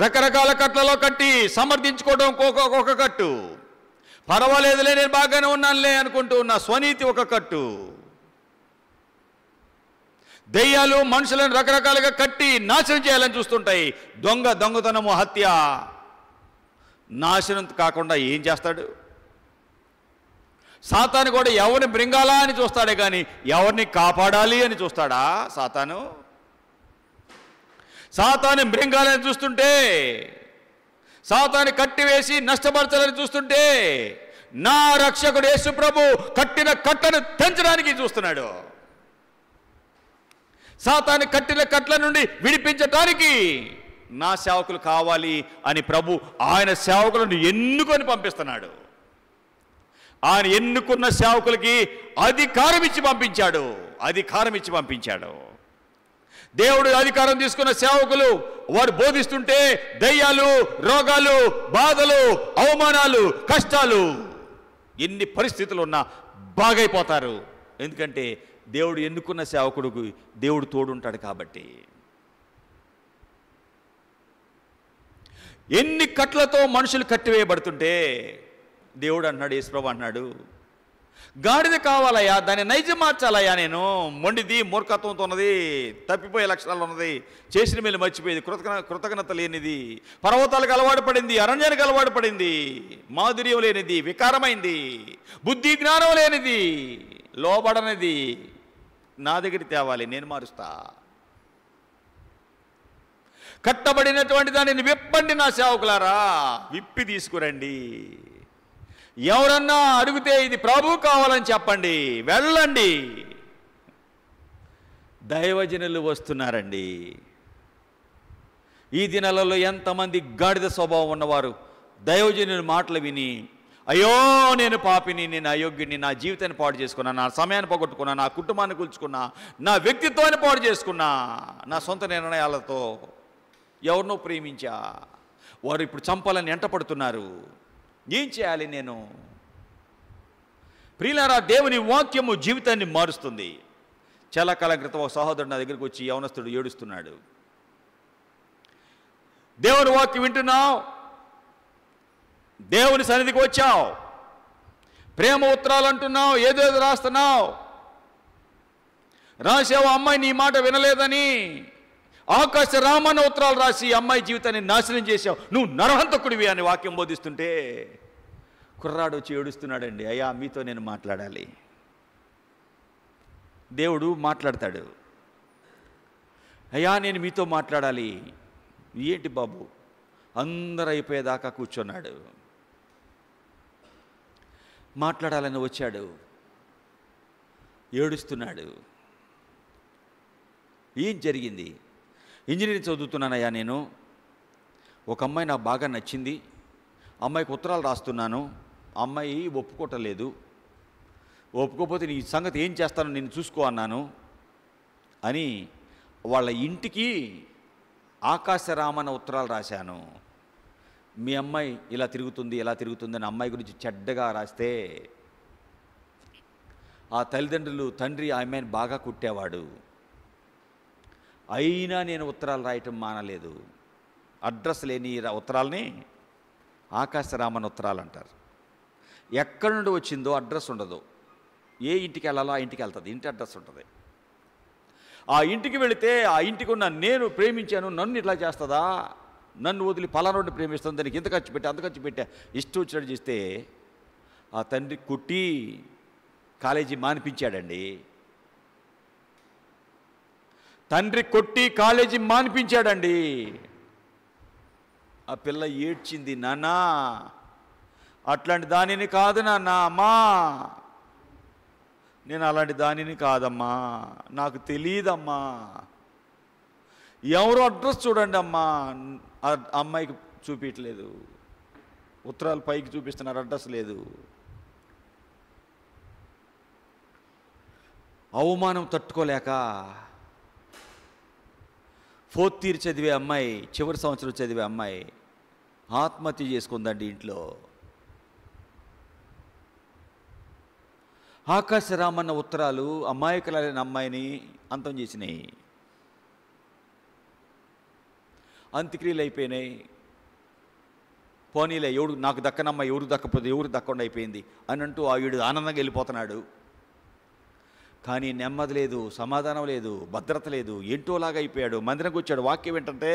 రకరకాల కట్లలో కట్టి సమర్థించుకోవడం ఒక కట్టు, పర్వాలేదులే నేను బాగానే ఉన్నానులే అనుకుంటూ ఉన్న స్వనీతి ఒక కట్టు. దెయ్యాలు మనుషులను రకరకాలుగా కట్టి నాశనం చేయాలని చూస్తుంటాయి. దొంగతనము, హత్య. నాశనం కాకుండా ఏం చేస్తాడు? సాతాను కూడా ఎవరిని బృంగాలా అని చూస్తాడే కానీ ఎవరిని కాపాడాలి అని చూస్తాడా సాతాను? సాతాను బృంగాలని చూస్తుంటే, సాతాను కట్టివేసి నష్టపరచాలని చూస్తుంటే, నా రక్షకుడు యేసు ప్రభు కట్టిన కట్లను తెంచడానికి చూస్తున్నాడు. సాతాను కట్టిన కట్ల నుండి విడిపించటానికి నా సేవకులు కావాలి అని ప్రభు ఆయన సేవకులను ఎన్నుకొని పంపిస్తున్నాడు. ఆయన ఎన్నుకున్న సేవకులకి అధికారం ఇచ్చి పంపించాడు. దేవుడు అధికారం తీసుకున్న సేవకులు వారు బోధిస్తుంటే దయ్యాలు, రోగాలు, బాధలు, అవమానాలు, కష్టాలు, ఎన్ని పరిస్థితులు ఉన్నా బాగైపోతారు. ఎందుకంటే దేవుడు ఎన్నుకున్న సేవకుడికి దేవుడు తోడుంటాడు కాబట్టి. ఎన్ని కట్లతో మనుషులు కట్టివేయబడుతుంటే దేవుడు అన్నాడు, యేసుప్రభు అన్నాడు, గాడిద కావాలయ్యా, దాన్ని నైజం మార్చాలయ్యా. నేను మొండిది, మూర్ఖత్వంతో ఉన్నది, తప్పిపోయే లక్షణాలు ఉన్నది, చేసిన మేలు మర్చిపోయేది, కృతజ్ఞత లేనిది, పర్వతాలకు అలవాటు పడింది, అరణ్యానికి అలవాటు పడింది, మాధుర్యం లేనిది, వికారమైంది, బుద్ధి జ్ఞానం లేనిది, లోబడనిది నా దగ్గరికి తేవాలి, నేను మారుస్తా. కట్టబడినటువంటి దానిని విప్పండి నా సేవకులారా, విప్పి తీసుకురండి. ఎవరన్నా అడిగితే ఇది ప్రభు కావాలని చెప్పండి, వెళ్ళండి. దైవజనులు వస్తున్నారండి. ఈ దినాలలో ఎంతమంది గాడిద స్వభావం ఉన్నవారు దైవజనుని మాటలు విని, అయ్యో నేను పాపిని, నేను అయోగ్యుని, నా జీవితాన్ని పాడు చేసుకున్నా, నా సమయాన్ని పోగొట్టుకున్నా, నా కుటుంబాన్ని కూల్చుకున్నా, నా వ్యక్తిత్వాన్ని పాడు చేసుకున్నా, నా సొంత నిర్ణయాలతో ఎవరినో ప్రేమించా, వారు ఇప్పుడు చంపాలని ఎంటపడుతున్నారు, ఏం చేయాలి నేను? ప్రియులారా, దేవుని వాక్యము జీవితాన్ని మారుస్తుంది. చాలా కాలం క్రితం ఒక సహోదరుడు నా దగ్గరికి వచ్చి యవనస్తుడు ఏడుస్తున్నాడు. దేవుని వాక్యం వింటున్నావు, దేవుని సన్నిధికి వచ్చావు, ప్రేమ ఉత్తరాలు అంటున్నావు, ఏదేదో రాస్తున్నావు, రాసావు అమ్మాయి నీ మాట వినలేదని ఆకాశ రామన్న ఉత్తరాలు రాసి అమ్మాయి జీవితాన్ని నాశనం చేశావు, నువ్వు నరహంతకుడివి అని వాక్యం బోధిస్తుంటే కుర్రాడు వచ్చి ఏడుస్తున్నాడండి. అయ్యా మీతో నేను మాట్లాడాలి. దేవుడు మాట్లాడతాడు. అయ్యా నేను మీతో మాట్లాడాలి. ఏంటి బాబు? అందరూ అయిపోయేదాకా కూర్చున్నాడు. మాట్లాడాలని వచ్చాడు, ఏడుస్తున్నాడు. ఏం జరిగింది? ఇంజనీరింగ్ చదువుతున్నానయ్యా నేను. ఒక అమ్మాయి నాకు బాగా నచ్చింది, అమ్మాయికి ఉత్తరాలు రాస్తున్నాను, అమ్మాయి ఒప్పుకోవటలేదు, ఒప్పుకోకపోతే నీ సంగతి ఏం చేస్తానో నేను చూసుకో అన్నాను అని వాళ్ళ ఇంటికి ఆకాశరామన్న ఉత్తరాలు రాశాను. మీ అమ్మాయి ఇలా తిరుగుతుంది ఇలా తిరుగుతుంది అని అమ్మాయి గురించి చెడ్డగా రాస్తే ఆ తల్లిదండ్రులు, తండ్రి ఆ అమ్మాయిని బాగా కుట్టేవాడు. అయినా నేను ఉత్తరాలు రాయటం మానలేదు. అడ్రస్ లేని ఉత్తరాలని ఆకాశరామన్న ఉత్తరాలు అంటారు. ఎక్కడి నుండి వచ్చిందో అడ్రస్ ఉండదు. ఏ ఇంటికి వెళ్ళాలో ఆ ఇంటికి వెళ్తుంది, ఇంటి అడ్రస్ ఉంటుంది. ఆ ఇంటికి వెళితే ఆ ఇంటికి ఉన్న నేను ప్రేమించాను, నన్ను ఇట్లా చేస్తుందా, నన్ను వదిలి పలానోడిని ప్రేమిస్తుంది, దానికి ఇంత ఖర్చు పెట్టా అంత ఖర్చు పెట్టా, ఇష్టం వచ్చినట్టు చేస్తే ఆ తండ్రి కుట్టి కాలేజీ మానిపించాడండి. తండ్రి కొట్టి కాలేజీ మానిపించాడండి. ఆ పిల్ల ఏడ్చింది, నాన్నా అట్లాంటి దానిని కాదు నాన్న, అమ్మా నేను అలాంటి దానిని కాదమ్మా, నాకు తెలియదమ్మా, ఎవరు అడ్రస్ చూడండి అమ్మా. అమ్మాయికి చూపించలేదు, ఉత్తరాలు పైకి చూపిస్తున్నారు, అడ్రస్ లేదు. అవమానం తట్టుకోలేక 4th ఇయర్ చదివే అమ్మాయి, చివరి సంవత్సరం చదివే అమ్మాయి ఆత్మహత్య చేసుకుందండి ఇంట్లో. ఆకాశరామన్న ఉత్తరాలు అమాయకులైన అమ్మాయిని అంతం చేసినాయి. అంత్యక్రియలు అయిపోయినాయి. పోనీలే, ఎవడు నాకు దక్కనమ్మ, ఎవరు దక్కపోతే ఎవరు దక్కుండా అయిపోయింది అని అంటూ ఆవిడు ఆనందంగా వెళ్ళిపోతున్నాడు. కానీ నెమ్మది లేదు, సమాధానం లేదు, భద్రత లేదు, ఏంటోలాగా అయిపోయాడు. మందిరంకి వచ్చాడు, వాక్యం ఏంటంటే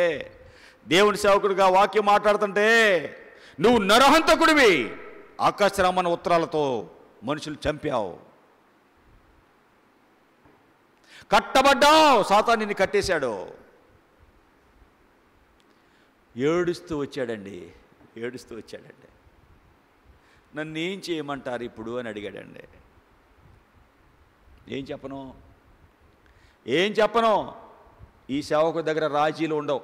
దేవుని సేవకుడిగా వాక్యం మాట్లాడుతుంటే, నువ్వు నరహంతకుడివి, ఆకాశరామన్న ఉత్తరాలతో మనుషులు చంపావు, కట్టబడ్డావు, సాతాను నిన్ను కట్టేశాడు. ఏడుస్తూ వచ్చాడండి. నన్ను ఏం చేయమంటారు ఇప్పుడు అని అడిగాడండి. ఏం చెప్పను? ఈ సేవకు దగ్గర రాజీలు ఉండవు,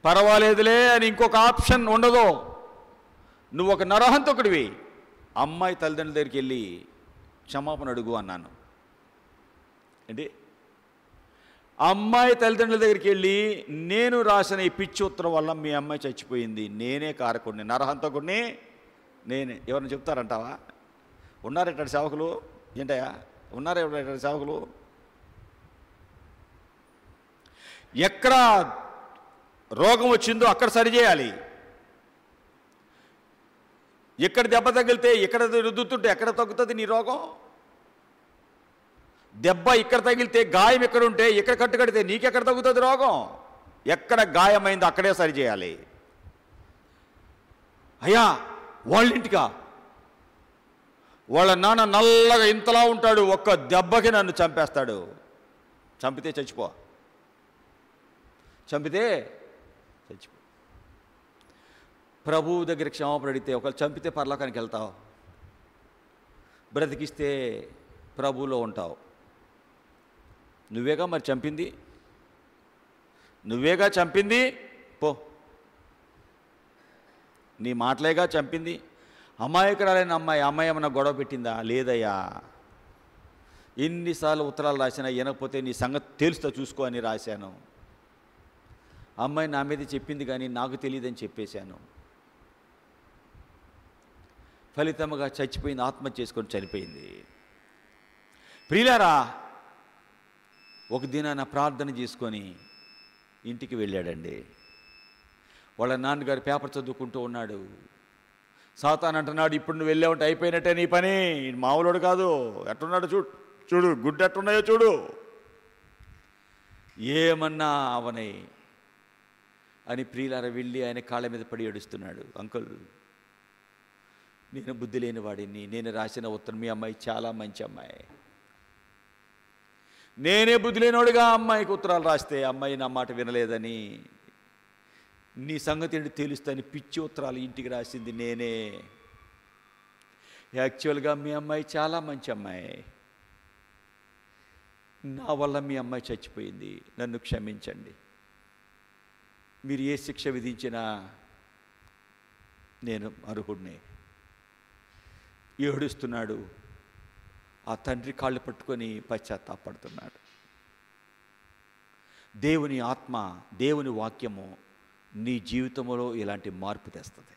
పర్వాలేదులే అని ఇంకొక ఆప్షన్ ఉండదు. నువ్వు ఒక నరహంతకుడివి. అమ్మాయి తల్లిదండ్రుల దగ్గరికి వెళ్ళి క్షమాపణ అడుగు అన్నాను. ఏంటి? అమ్మాయి తల్లిదండ్రుల దగ్గరికి వెళ్ళి, నేను రాసిన ఈ పిచ్చి ఉత్తరం వల్ల మీ అమ్మాయి చచ్చిపోయింది, నేనే కారకుడిని, నరహంతకుడిని నేనే. ఎవరిని చెప్తారంటావా? ఉన్నారేటాడు సేవకులు? ఏంటయ్యా ఉన్నారేటాడు సేవకులు? ఎక్కడ రోగం వచ్చిందో అక్కడ సరిచేయాలి. ఎక్కడ దెబ్బ తగిలితే, ఎక్కడ రుద్దుతుంటే ఎక్కడ తగ్గుతుంది నీ రోగం? దెబ్బ ఇక్కడ తగిలితే, గాయం ఎక్కడ ఉంటే ఎక్కడ కట్టు కడితే నీకెక్కడ తగ్గుతుంది రోగం? ఎక్కడ గాయమైందో అక్కడే సరిచేయాలి. అయ్యా వాళ్ళింటికా? వాళ్ళ నాన్న నల్లగా ఇంతలా ఉంటాడు, ఒక్క దెబ్బకి నన్ను చంపేస్తాడు. చంపితే చచ్చిపో. ప్రభువు దగ్గర క్షమాపణ అడిగితే, ఒకవేళ చంపితే పరలోకానికి వెళ్తావు, బ్రతికిస్తే ప్రభువులో ఉంటావు. నువ్వేగా మరి చంపింది. నువ్వేగా చంపింది, పో. నీ మాటలేగా చంపింది. అమాయకురాలైన అమ్మాయి ఏమన్నా గొడవ పెట్టిందా? లేదయ్యా. ఎన్నిసార్లు ఉత్తరాలు రాసినా వినకపోతే నీ సంగతి తెలుస్తా చూసుకో అని రాశాను. అమ్మాయి నా మీద చెప్పింది కానీ నాకు తెలియదని చెప్పేశాను. ఫలితంగా చచ్చిపోయింది, ఆత్మహత్య చేసుకొని చనిపోయింది. ప్రియులారా, ఒక దినాన ప్రార్థన చేసుకొని ఇంటికి వెళ్ళాడండి. వాళ్ళ నాన్నగారు పేపర్ చదువుకుంటూ ఉన్నాడు. సాతాను అంటున్నాడు, ఇప్పుడు నువ్వు వెళ్ళావంటే అయిపోయినట్టే నీ పని, మామూలుడు కాదు, ఎట్టున్నాడు చూడు గుడ్డు ఎట్టున్నాయో చూడు, ఏమన్నా అవనే అని ప్రియులారా వెళ్ళి ఆయన కాళ్ళ మీద పడి ఏడుస్తున్నాడు. అంకుల్, నేను బుద్ధి లేని వాడిని, నేను రాసిన ఉత్తరం మీ అమ్మాయి చాలా మంచి అమ్మాయి, నేనే బుద్ధి లేనివాడుగా అమ్మాయికి ఉత్తరాలు రాస్తే అమ్మాయి నా మాట వినలేదని నీ సంగతి ఏంటి తెలుస్తాని పిచ్చి ఉత్తరాలు ఇంటికి రాసింది నేనే. యాక్చువల్గా మీ అమ్మాయి చాలా మంచి అమ్మాయి, నా వల్ల మీ అమ్మాయి చచ్చిపోయింది, నన్ను క్షమించండి, మీరు ఏ శిక్ష విధించినా నేను అర్హుడినే. ఏడుస్తున్నాడు. ఆ తండ్రి కాళ్ళు పట్టుకొని పశ్చాత్తాపడుతున్నాడు. దేవుని ఆత్మ, దేవుని వాక్యము నీ జీవితంలో ఇలాంటి మార్పు తెస్తుంది.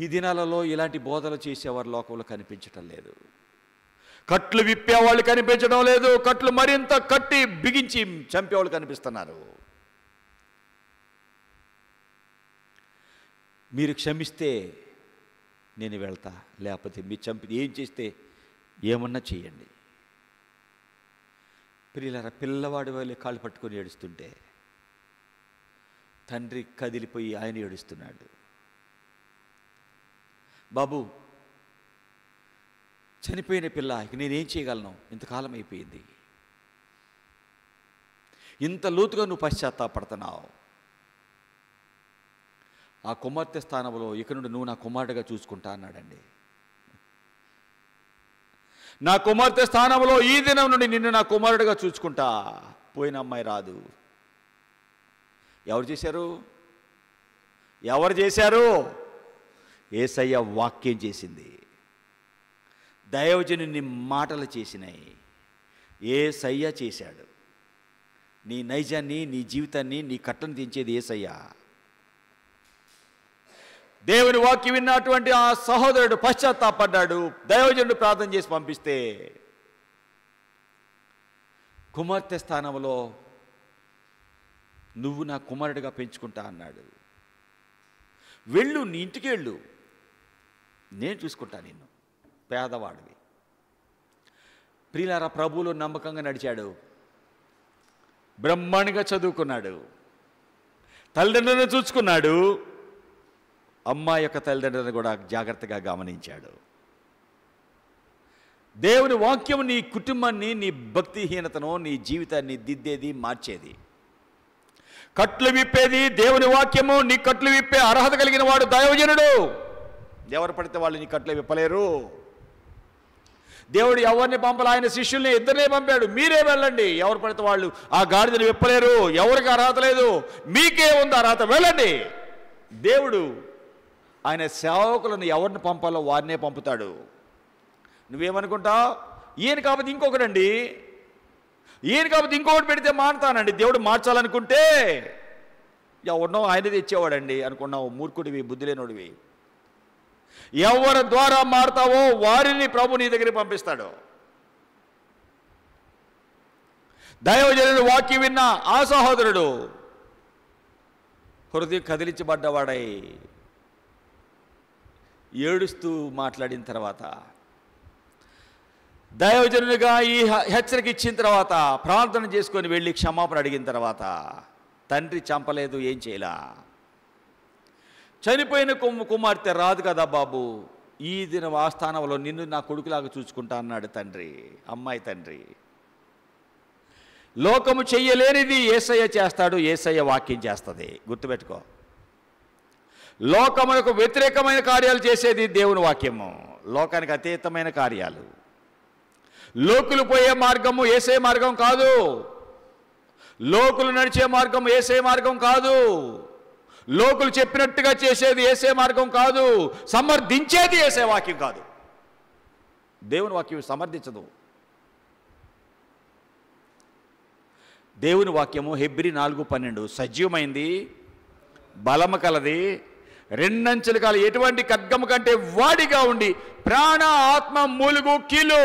ఈ దినాలలో ఇలాంటి బోధలు చేసేవారు లోకంలో కనిపించటం లేదు. కట్లు విప్పేవాళ్ళు కనిపించడం లేదు, కట్లు మరింత కట్టి బిగించి చంపేవాళ్ళు కనిపిస్తున్నారు. మీరు క్షమిస్తే నేను వెళ్తా, లేకపోతే మీరు చంపి ఏం చేస్తే ఏమన్నా చేయండి. ప్రియులారా, పిల్లవాడి వాళ్ళే కాళ్ళు పట్టుకొని ఏడుస్తుంటే తండ్రి కదిలిపోయి ఆయన ఏడుస్తున్నాడు. బాబు, చనిపోయిన పిల్ల, ఇక నేనేం చేయగలను, ఇంతకాలం అయిపోయింది, ఇంత లోతుగా నువ్వు పశ్చాత్తాపడుతున్నావు. ఆ కుమార్తె స్థానంలో ఇక నుండి నువ్వు నా కుమారుడిగా చూసుకుంటా అన్నాడండి. నా కుమార్తె స్థానంలో ఈ దినం నుండి నిన్ను నా కుమారుడిగా చూసుకుంటా. పోయిన అమ్మాయి రాదు. ఎవరు చేశారు? యేసయ్య వాక్యం చేసింది. దైవజనుని మాటలు చేసినాయి. యేసయ్య చేశాడు. నీ నైజాన్ని, నీ జీవితాన్ని, నీ కట్టను దించేది యేసయ్య. దేవుని వాక్యం విన్నటువంటి ఆ సహోదరుడు పశ్చాత్తాపడ్డాడు. దైవజనుడు ప్రార్థన చేసి పంపిస్తే కుమార్తె స్థానంలో నువ్వు నా కుమారుడిగా పెంచుకుంటా అన్నాడు. వెళ్ళు, నీ ఇంటికి వెళ్ళు, నేను చూసుకుంటా నిన్ను, పేదవాడివి. ప్రియులారా, ప్రభువులో నమ్మకంగా నడిచాడు, బ్రహ్మాండంగా చదువుకున్నాడు, తల్లిదండ్రులను చూసుకున్నాడు, అమ్మాయి యొక్క తల్లిదండ్రులను కూడా జాగ్రత్తగా గమనించాడు. దేవుని వాక్యం నీ కుటుంబాన్ని, నీ భక్తిహీనతను, నీ జీవితాన్ని దిద్దేది, మార్చేది. కట్లు విప్పేది దేవుని వాక్యము. నీ కట్లు విప్పే అర్హత కలిగిన వాడు దైవజనుడు. ఎవరు పడితే వాళ్ళు నీ కట్లు విప్పలేరు. దేవుడు ఎవరిని పంపాలి? ఆయన శిష్యుల్ని ఇద్దరినే పంపాడు. మీరే వెళ్ళండి, ఎవరు పడితే వాళ్ళు ఆ గాడిదను విప్పలేరు. ఎవరికి అర్హత లేదు, మీకే ఉంది అర్హత, వెళ్ళండి. దేవుడు ఆయన సేవకులను ఎవరిని పంపాలో వారినే పంపుతాడు. నువ్వేమనుకుంటావు? ఈయన కాకపోతే ఇంకొకడండి, ఈయన కాకపోతే ఇంకొకటి పెడితే మారుతానండి. దేవుడు మార్చాలనుకుంటే ఎవరినో ఆయన తెచ్చేవాడండి అనుకున్నావు. మూర్ఖుడివి, బుద్ధి లేనోడివి. ఎవరి ద్వారా మారుతావో వారిని ప్రభు నీ దగ్గరికి పంపిస్తాడు. దైవజనుడు వాక్యం విన్న ఆ సహోదరుడు హృదయం కదిలించబడ్డవాడై ఏడుస్తూ మాట్లాడిన తర్వాత, దైవజనునిగా ఈ హెచ్చరిక ఇచ్చిన తర్వాత, ప్రార్థన చేసుకొని వెళ్ళి క్షమాపణ అడిగిన తర్వాత, తండ్రి చంపలేదు, ఏం చేయలా. చనిపోయిన కుమార్తె రాదు కదా బాబు, ఈ దినం ఆ స్థానంలో నిన్ను నా కొడుకులాగా చూసుకుంటా అన్నాడు తండ్రి. అమ్మాయి తండ్రి. లోకము చెయ్యలేనిది యేసయ్య చేస్తాడు, యేసయ్య వాక్యం చేస్తుంది. గుర్తుపెట్టుకో. లోకమునకు వ్యతిరేకమైన కార్యాలు చేసేది దేవుని వాక్యము. లోకానికి అతీతమైన కార్యాలు. లోకులు పోయే మార్గము యేసయ్య మార్గం కాదు. లోకులు నడిచే మార్గం యేసయ్య మార్గం కాదు. లోకులు చెప్పినట్టుగా చేసేది యేసయ్య మార్గం కాదు. సమర్థించేది యేసయ్య వాక్యం కాదు. దేవుని వాక్యం సమర్థించదు. దేవుని వాక్యము హెబ్రీ 4:12 సజీవమైంది, బలము కలది, రెండంచెలు కాల ఎటువంటి ఖడ్గము కంటే వాడిగా ఉండి ప్రాణ ఆత్మ మూలుగు కీలు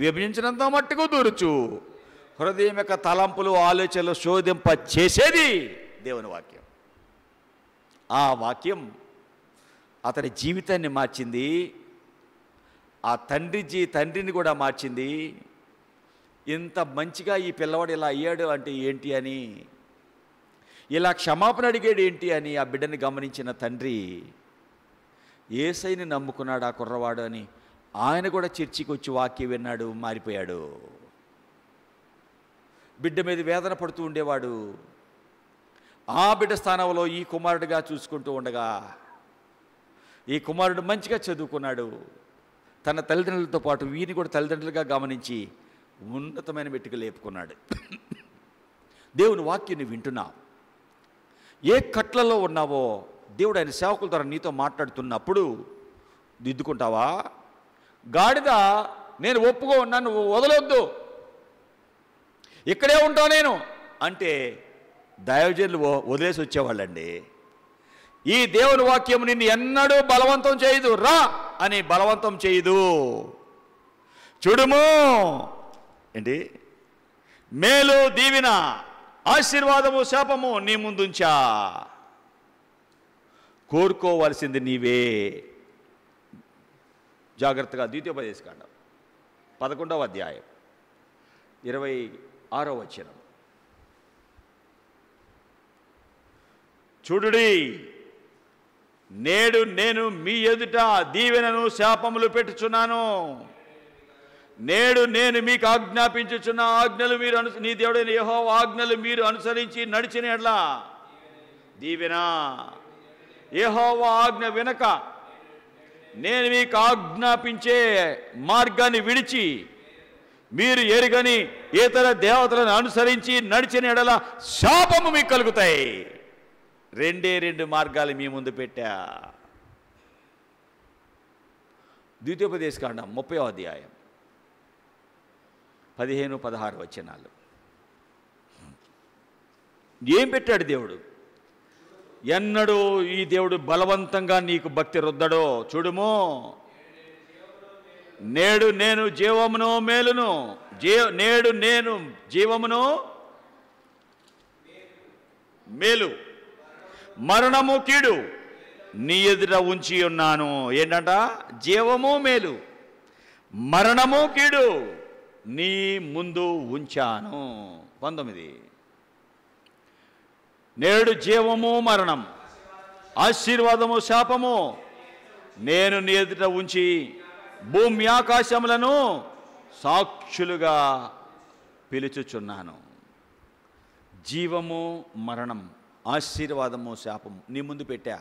విభజించినంత మట్టుకు దూరుచు హృదయం యొక్క తలంపులు ఆలోచనలు శోధింప చేసేది దేవుని వాక్యం. ఆ వాక్యం అతని జీవితాన్ని మార్చింది. ఆ తండ్రిని కూడా మార్చింది. ఇంత మంచిగా ఈ పిల్లవాడు ఇలా అయ్యాడు అంటే ఏంటి అని, ఇలా క్షమాపణ అడిగాడు ఏంటి అని ఆ బిడ్డని గమనించిన తండ్రి యేసయ్యని నమ్ముకున్నాడు ఆ కుర్రవాడు అని ఆయన కూడా చర్చికి వచ్చి వాక్యం విన్నాడు, మారిపోయాడు. బిడ్డ మీద వేదన పడుతూ ఉండేవాడు. ఆ బిడ్డ స్థానంలో ఈ కుమారుడిగా చూసుకుంటూ ఉండగా ఈ కుమారుడు మంచిగా చదువుకున్నాడు. తన తల్లిదండ్రులతో పాటు వీరిని కూడా తల్లిదండ్రులుగా గమనించి ఉన్నతమైన మెట్టుకు లేపుకున్నాడు. దేవుని వాక్యాన్ని వింటున్నావు. ఏ కట్లలో ఉన్నావో దేవుడు ఆయన సేవకుల ద్వారా నీతో మాట్లాడుతున్నప్పుడు దిద్దుకుంటావా? గాడిద నేను ఒప్పుకో, నన్ను వదలొద్దు, ఇక్కడే ఉంటావు నేను అంటే దైవజనులు వదిలేసి వచ్చేవాళ్ళండి. ఈ దేవుని వాక్యం నిన్ను ఎన్నడూ బలవంతం చేయదు, రా అని బలవంతం చేయదు. చూడుము ఏంటి, మేలు దీవెన ఆశీర్వాదము శాపము నీ ముందుంచా, కోరుకోవలసింది నీవే. జాగ్రత్తగా ద్వితీయోపదేశకాండం 11వ అధ్యాయం 26వ వచనం. చూడుడి, నేడు నేను మీ ఎదుట దీవెనను శాపములు పెట్టుచున్నాను. నేడు నేను మీకు ఆజ్ఞాపించుచున్న ఆజ్ఞలు మీరు నీ దేవుడైన యెహోవా ఆజ్ఞలు మీరు అనుసరించి నడిచిన ఎడ్ల దీవెన. యెహోవా ఆజ్ఞ వినక నేను మీకు ఆజ్ఞాపించే మార్గాన్ని విడిచి మీరు ఎరుగని ఇతర దేవతలను అనుసరించి నడిచిన ఎడల శాపము మీకు కలుగుతాయి. రెండు మార్గాలు మీ ముందు పెట్టా. ద్వితీయోపదేశకాండం 30వ అధ్యాయం 15-16 వచనాలు. ఏం పెట్టాడు దేవుడు? ఎన్నడూ ఈ దేవుడు బలవంతంగా నీకు భక్తి రుద్దడో. చూడుము, నేడు నేను జీవమును మేలును, నేడు నేను జీవమును మేలు, మరణము కీడు నీ ఎదుట ఉంచి ఉన్నాను. ఏంటంట? జీవము మేలు, మరణము కీడు నీ ముందు ఉంచాను. 19. నేడు జీవము మరణం, ఆశీర్వాదము శాపము నేను నీ ఎదుట ఉంచి భూమి ఆకాశములను సాక్షులుగా పిలుచుచున్నాను. జీవము మరణం, ఆశీర్వాదము శాపము నీ ముందు పెట్టా.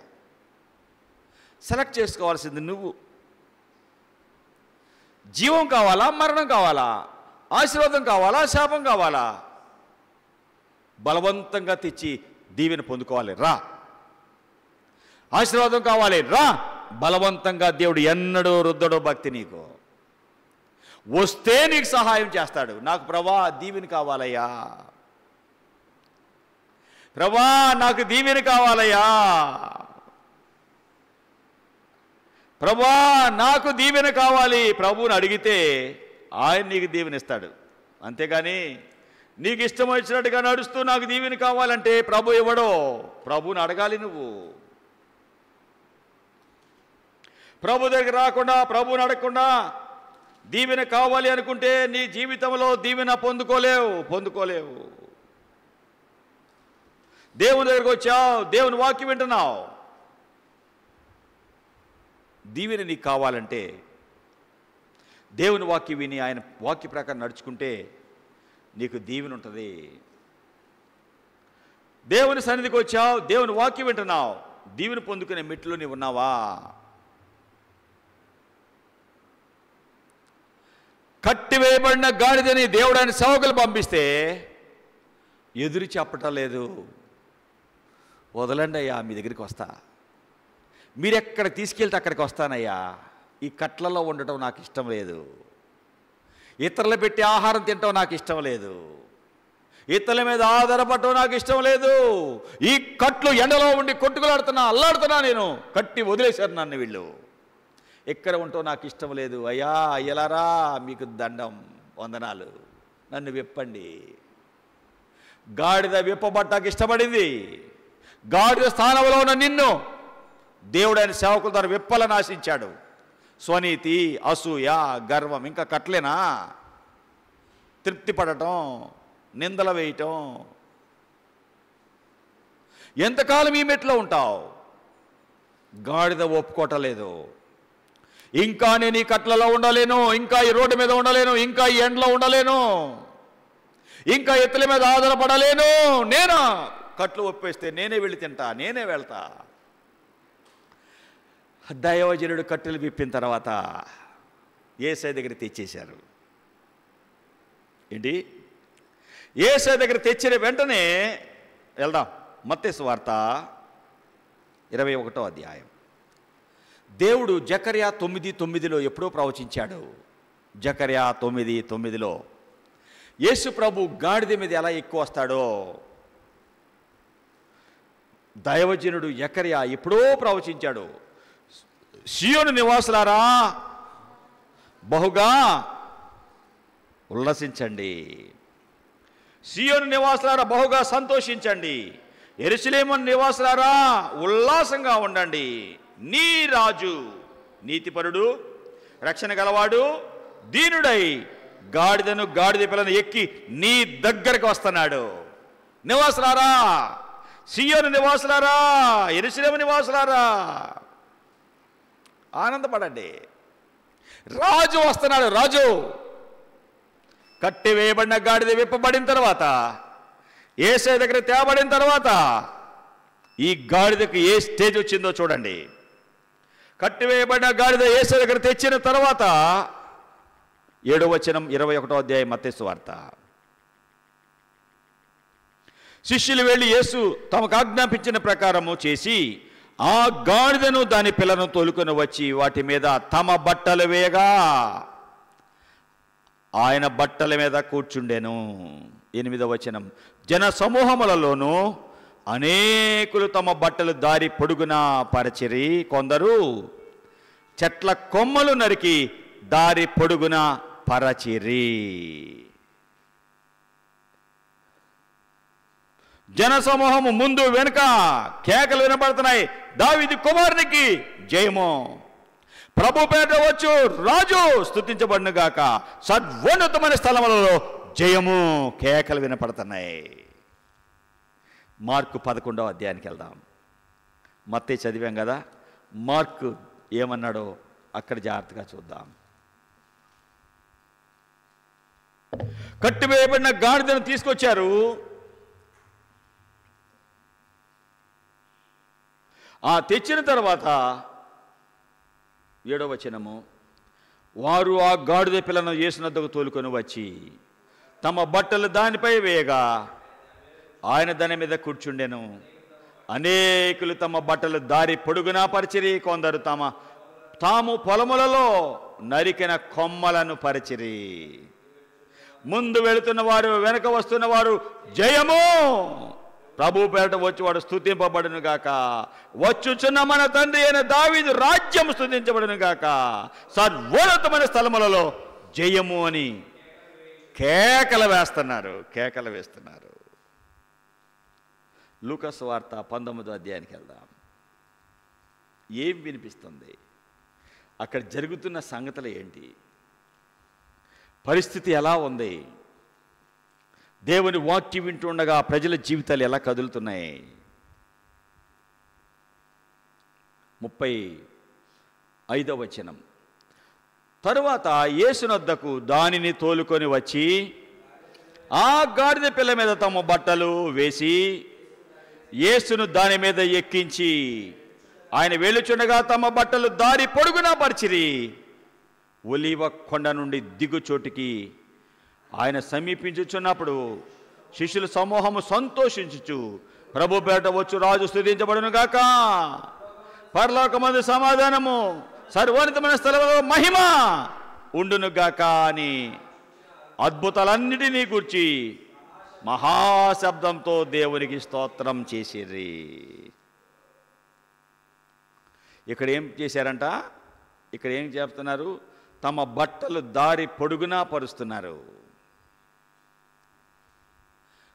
సెలెక్ట్ చేసుకోవాల్సింది నువ్వు. జీవం కావాలా, మరణం కావాలా, ఆశీర్వాదం కావాలా, శాపం కావాలా? బలవంతంగా తెచ్చి దీవెన పొందుకోవాలి, రా. ఆశీర్వాదం కావాలి, రా. బలవంతంగా దేవుడు ఎన్నడూ రుద్దడో భక్తి నీకు. వస్తే నీకు సహాయం చేస్తాడు. నాకు ప్రభా దీవెన కావాలయ్యా, ప్రభా నాకు దీవెన కావాలయ్యా, ప్రభా నాకు దీవెన కావాలి. ప్రభువుని అడిగితే ఆయన నీకు దీవెన ఇస్తాడు. అంతేగాని నీకు ఇష్టం వచ్చినట్టుగా నడుస్తూ నాకు దీవెన కావాలంటే ప్రభు ఇవ్వడో. ప్రభువుని అడగాలి నువ్వు. ప్రభు దగ్గర రాకుండా, ప్రభువుని అడగకుండా దీవెన కావాలి అనుకుంటే నీ జీవితంలో దీవెన పొందుకోలేవు. దేవుని దగ్గరకు వచ్చావు, దేవుని వాక్యం వింటున్నావు. దీవెన నీకు కావాలంటే దేవుని వాక్యం విని ఆయన వాక్య ప్రకారం నడుచుకుంటే నీకు దీవెన ఉంటుంది. దేవుని సన్నిధికి వచ్చావు, దేవుని వాక్యం వింటున్నావు, దీవెన పొందుకునే మెట్లు నీవు ఉన్నావా? కట్టివేయబడిన గాడిదని దేవుడు ఆయన సేవకులు పంపిస్తే ఎదురు చెప్పటం లేదు. వదలండి అయ్యా, మీ దగ్గరికి వస్తా, మీరెక్కడ తీసుకెళ్తే అక్కడికి వస్తానయ్యా. ఈ కట్లలో ఉండటం నాకు ఇష్టం లేదు, ఇతరులు పెట్టి ఆహారం తినటం నాకు ఇష్టం లేదు, ఇతరుల మీద ఆధారపడటం నాకు ఇష్టం లేదు. ఈ కట్లు ఎండలో ఉండి కొట్టుకులాడుతున్నా, అల్లాడుతున్నా, నేను కట్టి వదిలేశారు నన్ను వీళ్ళు. ఎక్కడ ఉంటావు నాకు ఇష్టం లేదు. అయ్యా అయ్యలారా, మీకు దండం, వందనాలు, నన్ను విప్పండి. గాడిద విప్పబట్టాకి ఇష్టపడింది. గాడిద స్థానంలో ఉన్న నిన్ను దేవుడు ఆయన సేవకుల ద్వారా విప్పాలని ఆశించాడు. స్వనీతి, అసూయ, గర్వం, ఇంకా కట్లేనా? తృప్తి పడటం, నిందలు వేయటం. ఎంతకాలం ఈ మెట్లో ఉంటావు? గాడిద ఒప్పుకోవటం లేదు. ఇంకా నేను ఈ కట్లలో ఉండలేను, ఇంకా ఈ రోడ్డు మీద ఉండలేను, ఇంకా ఈ ఎండలో ఉండలేను, ఇంకా ఎత్తుల మీద ఆధారపడలేను. నేనా కట్లు ఒప్పేస్తే నేనే వెళ్ళి తింటా, నేనే వెళ్తా. దైవజనుడు కట్టెలు విప్పిన తర్వాత యేసయ్య దగ్గర తెచ్చేశారు. ఏంటి? యేసయ్య దగ్గర తెచ్చిన వెంటనే వెళ్దాం. మత్తయి సువార్త 21వ అధ్యాయం. దేవుడు జకర్యా 9:9 ఎప్పుడో ప్రవచించాడు. జకర్యా 9:9 యేసు ప్రభు గాడిద మీద ఎలా ఎక్కువ వస్తాడో దైవజనుడు జకర్యా ఎప్పుడో ప్రవచించాడు. సియోను నివాసులారా బహుగా ఉల్లసించండి, సియోను నివాసులారా బహుగా సంతోషించండి, యెరూషలేము నివాసులారా ఉల్లాసంగా ఉండండి. నీ రాజు నీతిపరుడు, రక్షణ గలవాడు, దీనుడై గాడిదను గాడిద పిల్లను ఎక్కి నీ దగ్గరకు వస్తున్నాడు. నివాసులారా, సియోను నివాసులారా, యెరూషలేము నివాసులారా ఆనందపడండి. రాజు వస్తున్నాడు. రాజు కట్టి వేయబడిన గాడిద విప్పబడిన తర్వాత, యేసయ్య దగ్గర తేబడిన తర్వాత ఈ గాడిదకు ఏ స్టేజ్ వచ్చిందో చూడండి. కట్టివేయబడిన గాడిద యేసయ్య దగ్గర తెచ్చిన తర్వాత 7వ వచనం 21వ అధ్యాయం మత్తయి సువార్త. శిష్యులు వెళ్ళి యేసు తమకు ఆజ్ఞాపించిన ప్రకారము చేసి ఆ గాడిదను దాని పిల్లను తోలుకొని వచ్చి వాటి మీద తమ బట్టలు వేయగా ఆయన బట్టల మీద కూర్చుండెను. 8వ వచనం. జన సమూహములలోనూ అనేకులు తమ బట్టలు దారి పొడుగునా పరచిరి, కొందరు చెట్ల కొమ్మలు నరికి దారి పొడుగున పరచిరి. జనసమూహము ముందు వెనుక కేకలు వినబడుతున్నాయి. దావీదు కుమారునికి జయము, ప్రభు పేట వచ్చు రాజు స్తుతించబడును గాక, సర్వోన్నతమైన స్థలములలో జయము కేకలు వినపడుతున్నాయి. మార్కు 11వ అధ్యాయానికి వెళ్దాం. మత్తయి చదివాం కదా, మార్కు ఏమన్నాడో అక్కడ జాగ్రత్తగా చూద్దాం. కట్టివేయబడిన గాడిదను తీసుకొచ్చారు. ఆ తెచ్చిన తర్వాత 7వ వచనము, వారు ఆ గాడిద పిల్లను యేసునద్దకు తోలుకొని వచ్చి తమ బట్టలు దానిపై వేయగా ఆయన దాని మీద కూర్చుండెను. అనేకులు తమ బట్టలు దారి పొడుగునా పరిచిరి, కొందరు తాము పొలములలో నరికిన కొమ్మలను పరిచిరి. ముందు వెళుతున్న వారు వెనక వస్తున్న వారు జయము, ప్రభు పేరట వచ్చేవాడు స్తుతింపబడును గాక, వచ్చుచున్న మన తండ్రి అయిన దావీదు రాజ్యం స్తుతించబడును గాక, సర్వోన్నతమైన స్థలములలో జయము అని కేకలు వేస్తున్నారు. లూకా సువార్త 19వ అధ్యాయానికి వెళ్దాం. ఏం వినిపిస్తుంది? అక్కడ జరుగుతున్న సంగతులు ఏంటి? పరిస్థితి ఎలా ఉంది? దేవుని వాక్యం వింటుండగా ప్రజల జీవితాలు ఎలా కదులుతున్నాయి? 35వ వచనం. తరువాత యేసునొద్దకు దానిని తోలుకొని వచ్చి ఆ గాడిద పిల్ల మీద తమ బట్టలు వేసి యేసును దాని మీద ఎక్కించి ఆయన వెలుచుండగా తమ బట్టలు దారి పొడుగునా పరిచిరి. ఒలీవ కొండ నుండి దిగుచోటికి ఆయన సమీపించుచున్నప్పుడు శిష్యుల సమూహము సంతోషించుచు ప్రభు పేట వచ్చు రాజు స్తుతించబడును గాక, పరలోకమందు సమాధానము, సర్వోన్నతమైన స్థలంలో మహిమ ఉండును గాక అని అద్భుతాలన్నిటినీ గూర్చి మహాశబ్దంతో దేవునికి స్తోత్రం చేసిర్రి. ఇక్కడ ఏం చేశారంట? ఇక్కడ ఏం చెప్తున్నారు? తమ బట్టలు దారి పొడుగునా పరుస్తున్నారు.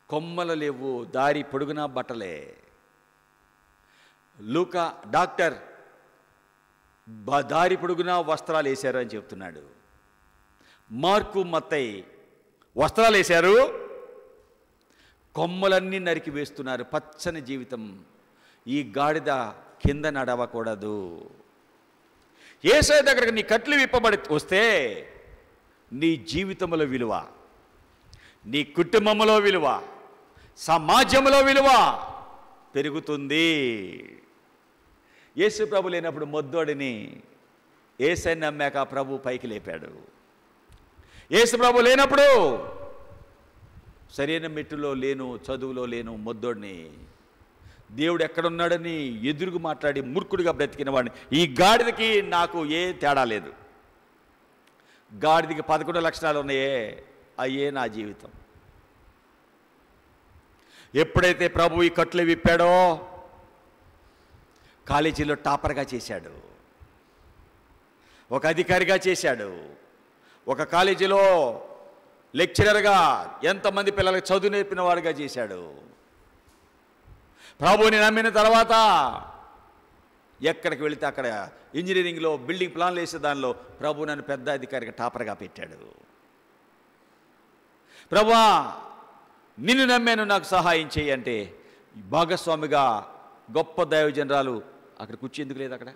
కొమ్మలు లేవు, దారి పొడుగునా బట్టలే. లూకా డాక్టర్ దారి పొడుగునా వస్త్రాలు వేశారు అని చెప్తున్నాడు. మార్కు మత్తయి వస్త్రాలు వేశారు, కొమ్మలన్నీ నరికి వేస్తున్నారు. పచ్చని జీవితం. ఈ గాడిద కింద నడవకూడదు. యేసయ్య దగ్గరకు నీ కట్లు విప్పబడి వస్తే నీ జీవితంలో విలువ, నీ కుటుంబంలో విలువ, సమాజంలో విలువ పెరుగుతుంది. యేసు ప్రభు లేనప్పుడు మొద్దోడిని యేసయ్య నమ్మాక ప్రభు పైకి లేపాడు. యేసు ప్రభు లేనప్పుడు సరైన మెట్టులో లేను, చదువులో లేను మొద్దోడిని దేవుడు ఎక్కడున్నాడని ఎదురుగు మాట్లాడి మూర్ఖుడిగా బ్రతికిన వాడిని. ఈ గాడిదకి నాకు ఏ తేడా లేదు. గాడిదకి 11 లక్షణాలు ఉన్నాయే, అయ్యే నా జీవితం. ఎప్పుడైతే ప్రభు ఈ కట్లు విప్పాడో కాలేజీలో టాపర్గా చేశాడు, ఒక అధికారిగా చేశాడు, ఒక కాలేజీలో లెక్చరర్గా ఎంతమంది పిల్లలకు చదువు నేర్పిన వాడుగా చేశాడు. ప్రభువుని నమ్మిన తర్వాత ఎక్కడికి వెళితే అక్కడ ఇంజనీరింగ్లో బిల్డింగ్ ప్లాన్లు వేసే దానిలో ప్రభు నన్ను పెద్ద అధికారిగా టాపర్గా పెట్టాడు. ప్రభువా నిన్ను నమ్మాను, నాకు సహాయం చేయి అంటే భాగస్వామిగా గొప్ప దైవజనరాలు అక్కడ కూర్చేందుకు లేదు, అక్కడ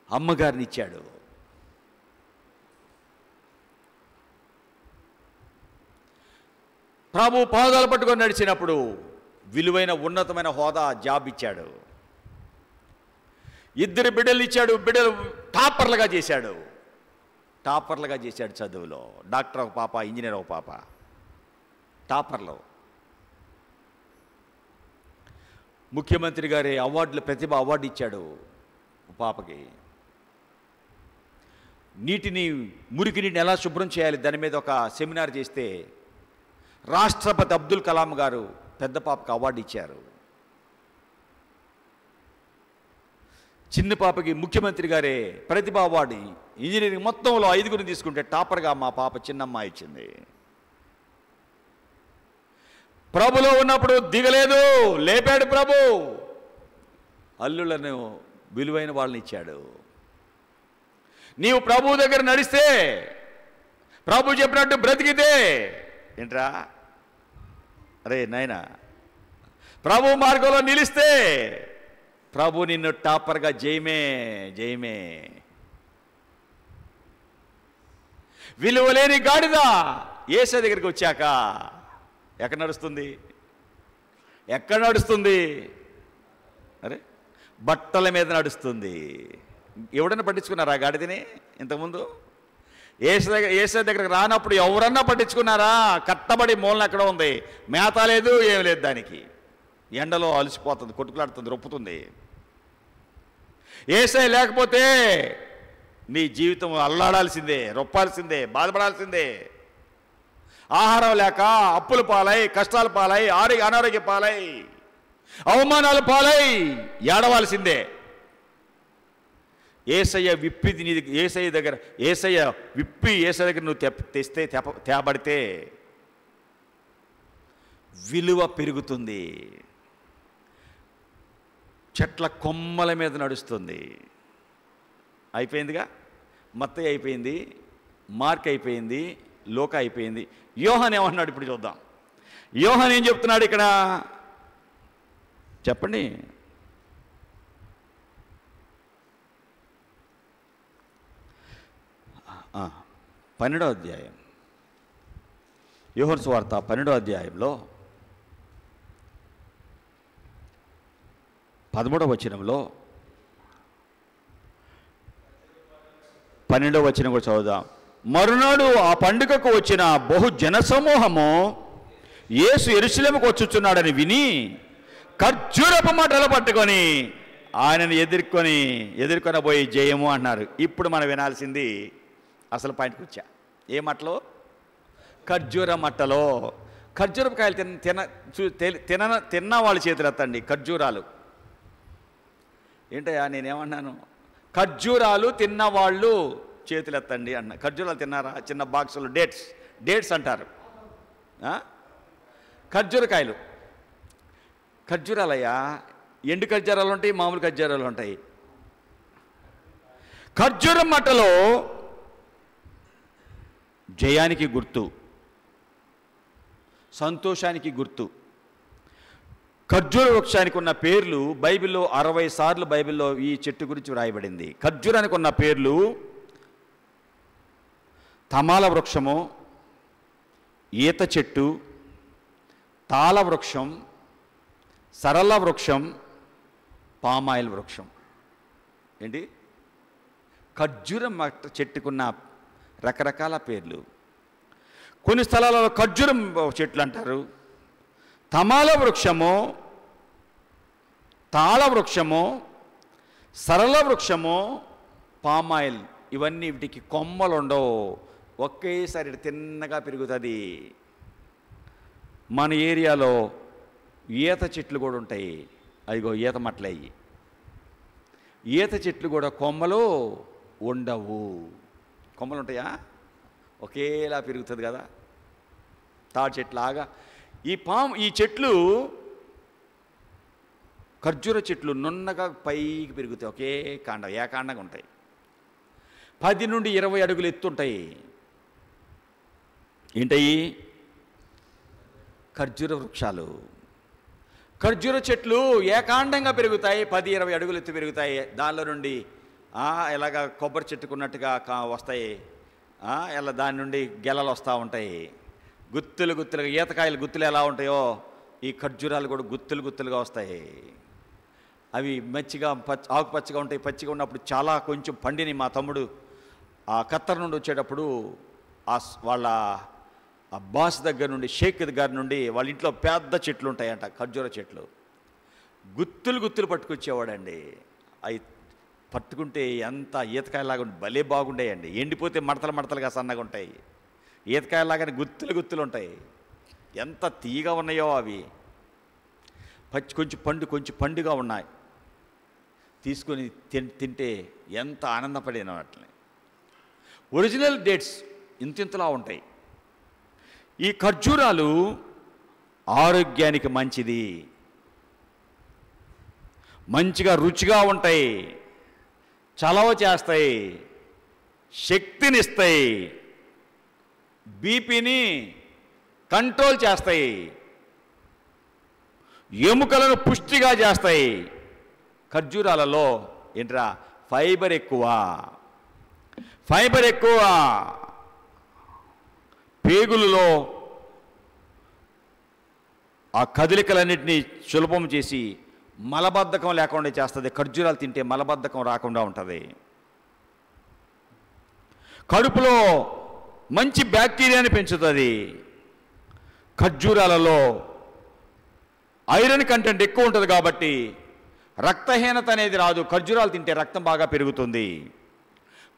అమ్మగారిని ఇచ్చాడు. ప్రభు పాదాలు పట్టుకొని నడిచినప్పుడు విలువైన ఉన్నతమైన హోదా జాబ్ ఇచ్చాడు. 2 బిడ్డలు ఇచ్చాడు. బిడ్డలు టాపర్లుగా చేశాడు. టాపర్లుగా చేశాడు చదువులో. డాక్టర్ ఒక పాప, ఇంజనీర్ ఒక పాప, టాపర్లు. ముఖ్యమంత్రి గారి అవార్డులు, ప్రతిభ అవార్డు ఇచ్చాడు పాపకి. మురికి నీటిని ఎలా శుభ్రం చేయాలి దాని మీద ఒక సెమినార్ చేస్తే రాష్ట్రపతి అబ్దుల్ కలాం గారు పెద్ద పాపకి అవార్డు ఇచ్చారు. చిన్న పాపకి ముఖ్యమంత్రి గారే ప్రతిభ అవార్డు, ఇంజనీరింగ్ మొత్తంలో 5 తీసుకుంటే టాపర్గా మా పాప చిన్నమ్మ ఇచ్చింది. ప్రభులో ఉన్నప్పుడు దిగలేదు, లేపాడు ప్రభు. అల్లులను విలువైన వాళ్ళని ఇచ్చాడు. నీవు ప్రభు దగ్గర నడిస్తే, ప్రభు చెప్పినట్టు బ్రతికితే ఏంట్రా, అరే నాయనా, ప్రభు మార్గంలో నిలిస్తే ప్రభు నిన్ను టాపర్గా జయమే జయమే. విలువలేని గాడిద యేసయ్య దగ్గరికి వచ్చాక ఎక్కడ నడుస్తుంది? ఎక్కడ నడుస్తుంది? అరే బట్టల మీద నడుస్తుంది. ఎవడన్నా పట్టించుకున్నారా గాడిదని ఇంతకుముందు? యేసయ్య దగ్గరకు రానప్పుడు ఎవరన్నా పట్టించుకున్నారా? కట్టబడి మూలన ఎక్కడ ఉంది, మేత లేదు, ఏం లేదు. దానికి ఎండలో అలసిపోతుంది, కొట్టుకులాడుతుంది, రొప్పుతుంది. యేసయ్య లేకపోతే నీ జీవితం అల్లాడాల్సిందే, రొప్పాల్సిందే, బాధపడాల్సిందే. ఆహారం లేక అప్పుల పాలై, కష్టాల పాలై, అనారోగ్య పాలై, అవమానాల పాలై ఏడవాల్సిందే. యేసయ్య విప్పి యేసయ్య దగ్గర నువ్వు తెస్తే తేబడితే విలువ పెరుగుతుంది. చెట్ల కొమ్మల మీద నడుస్తుంది. అయిపోయిందిగా. మత్తయి అయిపోయింది, మార్క్ అయిపోయింది, లోకా అయిపోయింది. యోహాన్ ఏమన్నాడు ఇప్పుడు చూద్దాం. యోహాన్ ఏం చెప్తున్నాడు ఇక్కడ చెప్పండి. ఆ 12వ అధ్యాయం, యోహాను సువార్త 12వ అధ్యాయంలో 13వ వచనంలో 12వ వచనం కూడా చదువుదాం. మరునాడు ఆ పండుగకు వచ్చిన బహు జనసమూహము యేసు యెరూషలేముకు వచ్చుచున్నాడని విని ఖర్జూరపు మట్టలు పట్టుకొని ఆయనను ఎదుర్కొనబోయి జయము అన్నారు. ఇప్పుడు మనం వినాల్సింది అసలు పాయింట్కి వచ్చా. ఏ మట్టలో? ఖర్జూర మట్టలో. ఖర్జూరపు కాయలు తిన్న వాళ్ళ చేతులు ఎత్తండి. ఖర్జూరాలు ఏంటయ్యా నేనేమన్నాను? ఖర్జూరాలు తిన్నవాళ్ళు చేతులు ఎత్తండి అన్న. ఖర్జూరాలు తిన్నారా? చిన్న బాక్సులు డేట్స్ అంటారు. ఖర్జూరకాయలు, ఖర్జూరాలయ్యా. ఎండు ఖర్జూరాలు ఉంటాయి, మామూలు ఖర్జూరాలు ఉంటాయి. ఖర్జూరం మట్టలో జయానికి గుర్తు, సంతోషానికి గుర్తు. ఖర్జూర వృక్షానికి ఉన్న పేర్లు బైబిల్లో 60 సార్లు బైబిల్లో ఈ చెట్టు గురించి వ్రాయబడింది. ఖర్జూరానికి ఉన్న పేర్లు తమాల వృక్షము, ఈత చెట్టు, తాళ వృక్షం, సరళ వృక్షం, పామాయిల్ వృక్షం. ఏంటి? ఖర్జూరం చెట్టుకున్న రకరకాల పేర్లు. కొన్ని స్థలాలలో ఖర్జూరం చెట్లు అంటారు. తమాల వృక్షము, తాళ వృక్షము, సరళ వృక్షము, పామాయిల్, ఇవన్నీ వీటికి కొమ్మలు ఉండవు, ఒకేసారి తిన్నగా పెరుగుతుంది. మన ఏరియాలో ఈత చెట్లు కూడా ఉంటాయి. అదిగో ఈత మట్లయ్యి. ఈత చెట్లు కూడా కొమ్మలు ఉండవు. కొమ్మలు ఉంటాయా? ఒకేలా పెరుగుతుంది కదా, తాటి చెట్లాగా. ఈ చెట్లు ఖర్జూర చెట్లు నున్నగా పైకి పెరుగుతాయి. ఒకే కాండం, ఏకాండంగా ఉంటాయి. 10 నుండి 20 అడుగులు ఎత్తుంటాయి. ఏంటయ్యి? ఖర్జూర వృక్షాలు. ఖర్జూర చెట్లు ఏకాండంగా పెరుగుతాయి, 10-20 అడుగులు ఎత్తు పెరుగుతాయి. దానిలో నుండి ఇలాగ కొబ్బరి చెట్టుకున్నట్టుగా వస్తాయి. ఇలా దాని నుండి గెలలు వస్తూ ఉంటాయి. గుత్తులుగా ఈతకాయలు గుత్తులు ఎలా ఉంటాయో ఈ ఖర్జూరాలు కూడా గుత్తులుగా వస్తాయి. అవి మంచిగా ఆకుపచ్చగా ఉంటాయి. పచ్చిగా ఉన్నప్పుడు చాలా కొంచెం పండిని మా తమ్ముడు ఆ ఖత్తర్ నుండి వచ్చేటప్పుడు వాళ్ళ బాస్ దగ్గర నుండి, షేక్ దగ్గర నుండి వాళ్ళ ఇంట్లో పెద్ద చెట్లు ఉంటాయంట, ఖర్జూర చెట్లు. గుత్తులు పట్టుకొచ్చేవాడండి. అవి పట్టుకుంటే ఎంత ఈతకాయలాగా భలే బాగుండేయండి. ఎండిపోతే మడతలుగా సన్నగా ఉంటాయి. ఈతకాయలాగానే గుత్తులు ఉంటాయి. ఎంత తీగా ఉన్నాయో అవి. కొంచెం పండుగా ఉన్నాయి. తీసుకొని తింటే ఎంత ఆనందపడిన వాటిని. ఒరిజినల్ డేట్స్ ఇంతింతలా ఉంటాయి. ఈ ఖర్జూరాలు ఆరోగ్యానికి మంచిది, మంచిగా రుచిగా ఉంటాయి, చలవ చేస్తాయి, శక్తినిస్తాయి, బీపీని కంట్రోల్ చేస్తాయి, ఎముకలను పుష్టిగా చేస్తాయి. ఖర్జూరాలలో ఏంట్రా? ఫైబర్ ఎక్కువ. పేగులలో ఆ కదలికలన్నింటినీ సులభం చేసి మలబద్ధకం లేకుండా చేస్తుంది. ఖర్జూరాలు తింటే మలబద్ధకం రాకుండా ఉంటుంది. కడుపులో మంచి బ్యాక్టీరియాని పెంచుతుంది. ఖర్జూరాలలో ఐరన్ కంటెంట్ ఎక్కువ ఉంటుంది కాబట్టి రక్తహీనత అనేది రాదు. ఖర్జూరాలు తింటే రక్తం బాగా పెరుగుతుంది.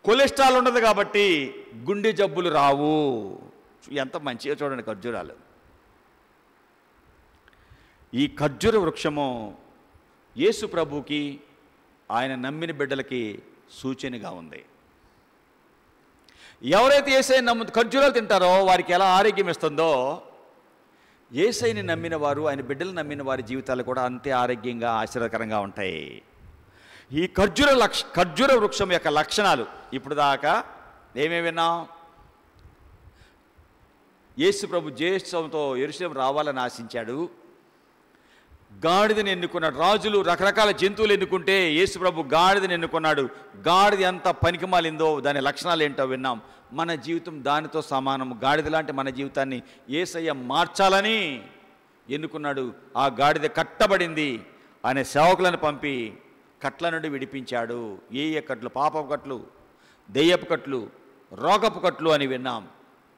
కొలెస్ట్రాల్ ఉండదు కాబట్టి గుండె జబ్బులు రావు. ఎంత మంచిగా చూడండి ఖర్జూరాలు. ఈ ఖర్జూర వృక్షము యేసు ప్రభువుకి, ఆయన నమ్మిన బిడ్డలకి సూచనగా ఉంది. ఎవరైతే యేసయ్యని ఖర్జూరాలు తింటారో వారికి ఎలా ఆరోగ్యం ఇస్తుందో, యేసయ్యని నమ్మిన వారు, ఆయన బిడ్డలు నమ్మిన వారి జీవితాలు కూడా అంతే ఆరోగ్యంగా ఆశీర్వదకరంగా ఉంటాయి. ఈ ఖర్జూర వృక్షం యొక్క లక్షణాలు ఇప్పుడు దాకా ఏమేమి విన్నాం? యేసు ప్రభు జ్యేష్ఠంతో యెరూషలేము రావాలని ఆశించాడు. గాడిదని ఎన్నుకున్నాడు. రాజులు రకరకాల జంతువులు ఎన్నుకుంటే యేసు ప్రభు గాడిదని ఎన్నుకున్నాడు. గాడిద ఎంత పనికిమాలిందో దాని లక్షణాలు ఏంటో విన్నాం. మన జీవితం దానితో సమానం. గాడిద లాంటి మన జీవితాన్ని యేసయ్య మార్చాలని ఎన్నుకున్నాడు. ఆ గాడిద కట్టబడింది. ఆయన సేవకులను పంపి కట్ల నుండి విడిపించాడు. ఏ కట్లు? పాపపు కట్లు, దెయ్యపు కట్లు, రోగపు కట్లు అని విన్నాం.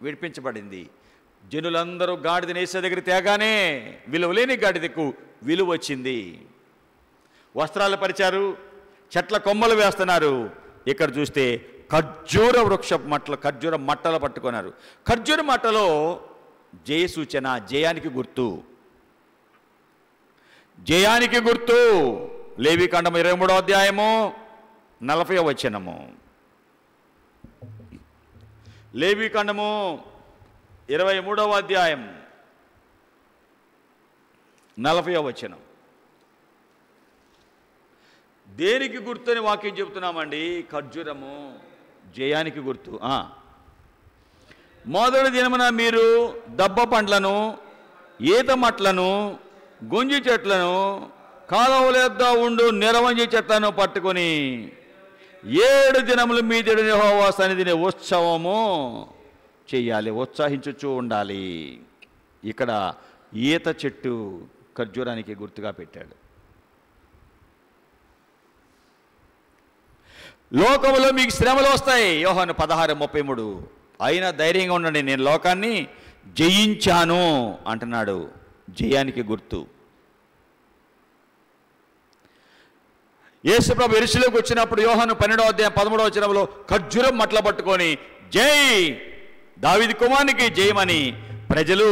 విడిపించబడింది. జనులందరూ గాడిదని యేసు దగ్గర తేగానే విలువలేని గాడిదకు విలువ వచ్చింది. వస్త్రాలు పరిచారు, చెట్ల కొమ్మలు వేస్తున్నారు. ఇక్కడ చూస్తే ఖర్జూర వృక్ష మట్టలు, ఖర్జూర మట్టలు పట్టుకున్నారు. ఖర్జూర మట్టలో జయ సూచన, జయానికి గుర్తు. జయానికి గుర్తు. లేవికాండము 23వ అధ్యాయము 40వ వచనము. లేవికాండము 23వ అధ్యాయం 40వ వచనం. దేనికి గుర్తు అని వాక్యం చెబుతున్నామండి? ఖర్జూరము జయానికి గుర్తు. మొదటి దినమున మీరు దబ్బ పండ్లను, ఈత మట్లను, గుంజి చెట్లను, కాలువల యొద్ద ఉండు నిరవంజి చెట్లను పట్టుకొని 7 దినములు మీ దేవుని యెహోవా సన్నిధిని ఉత్సవము చెయ్యాలి, ఉత్సాహించుచూ ఉండాలి. ఇక్కడ ఈత చెట్టు ఖర్జూరానికి గుర్తుగా పెట్టాడు. లోకములో మీకు శ్రమలు వస్తాయి, యోహాను 16:33. అయినా ధైర్యంగా ఉండండి, నేను లోకాన్ని జయించాను అంటున్నాడు. జయానికి గుర్తు. యేసుప్రభు యెరూషలేముకు వచ్చినప్పుడు యోహాను 12వ అధ్యాయం 13వ వచనంలో ఖర్జూరం మట్ల పట్టుకొని జై దావీదు కుమారునికి జయమని ప్రజలు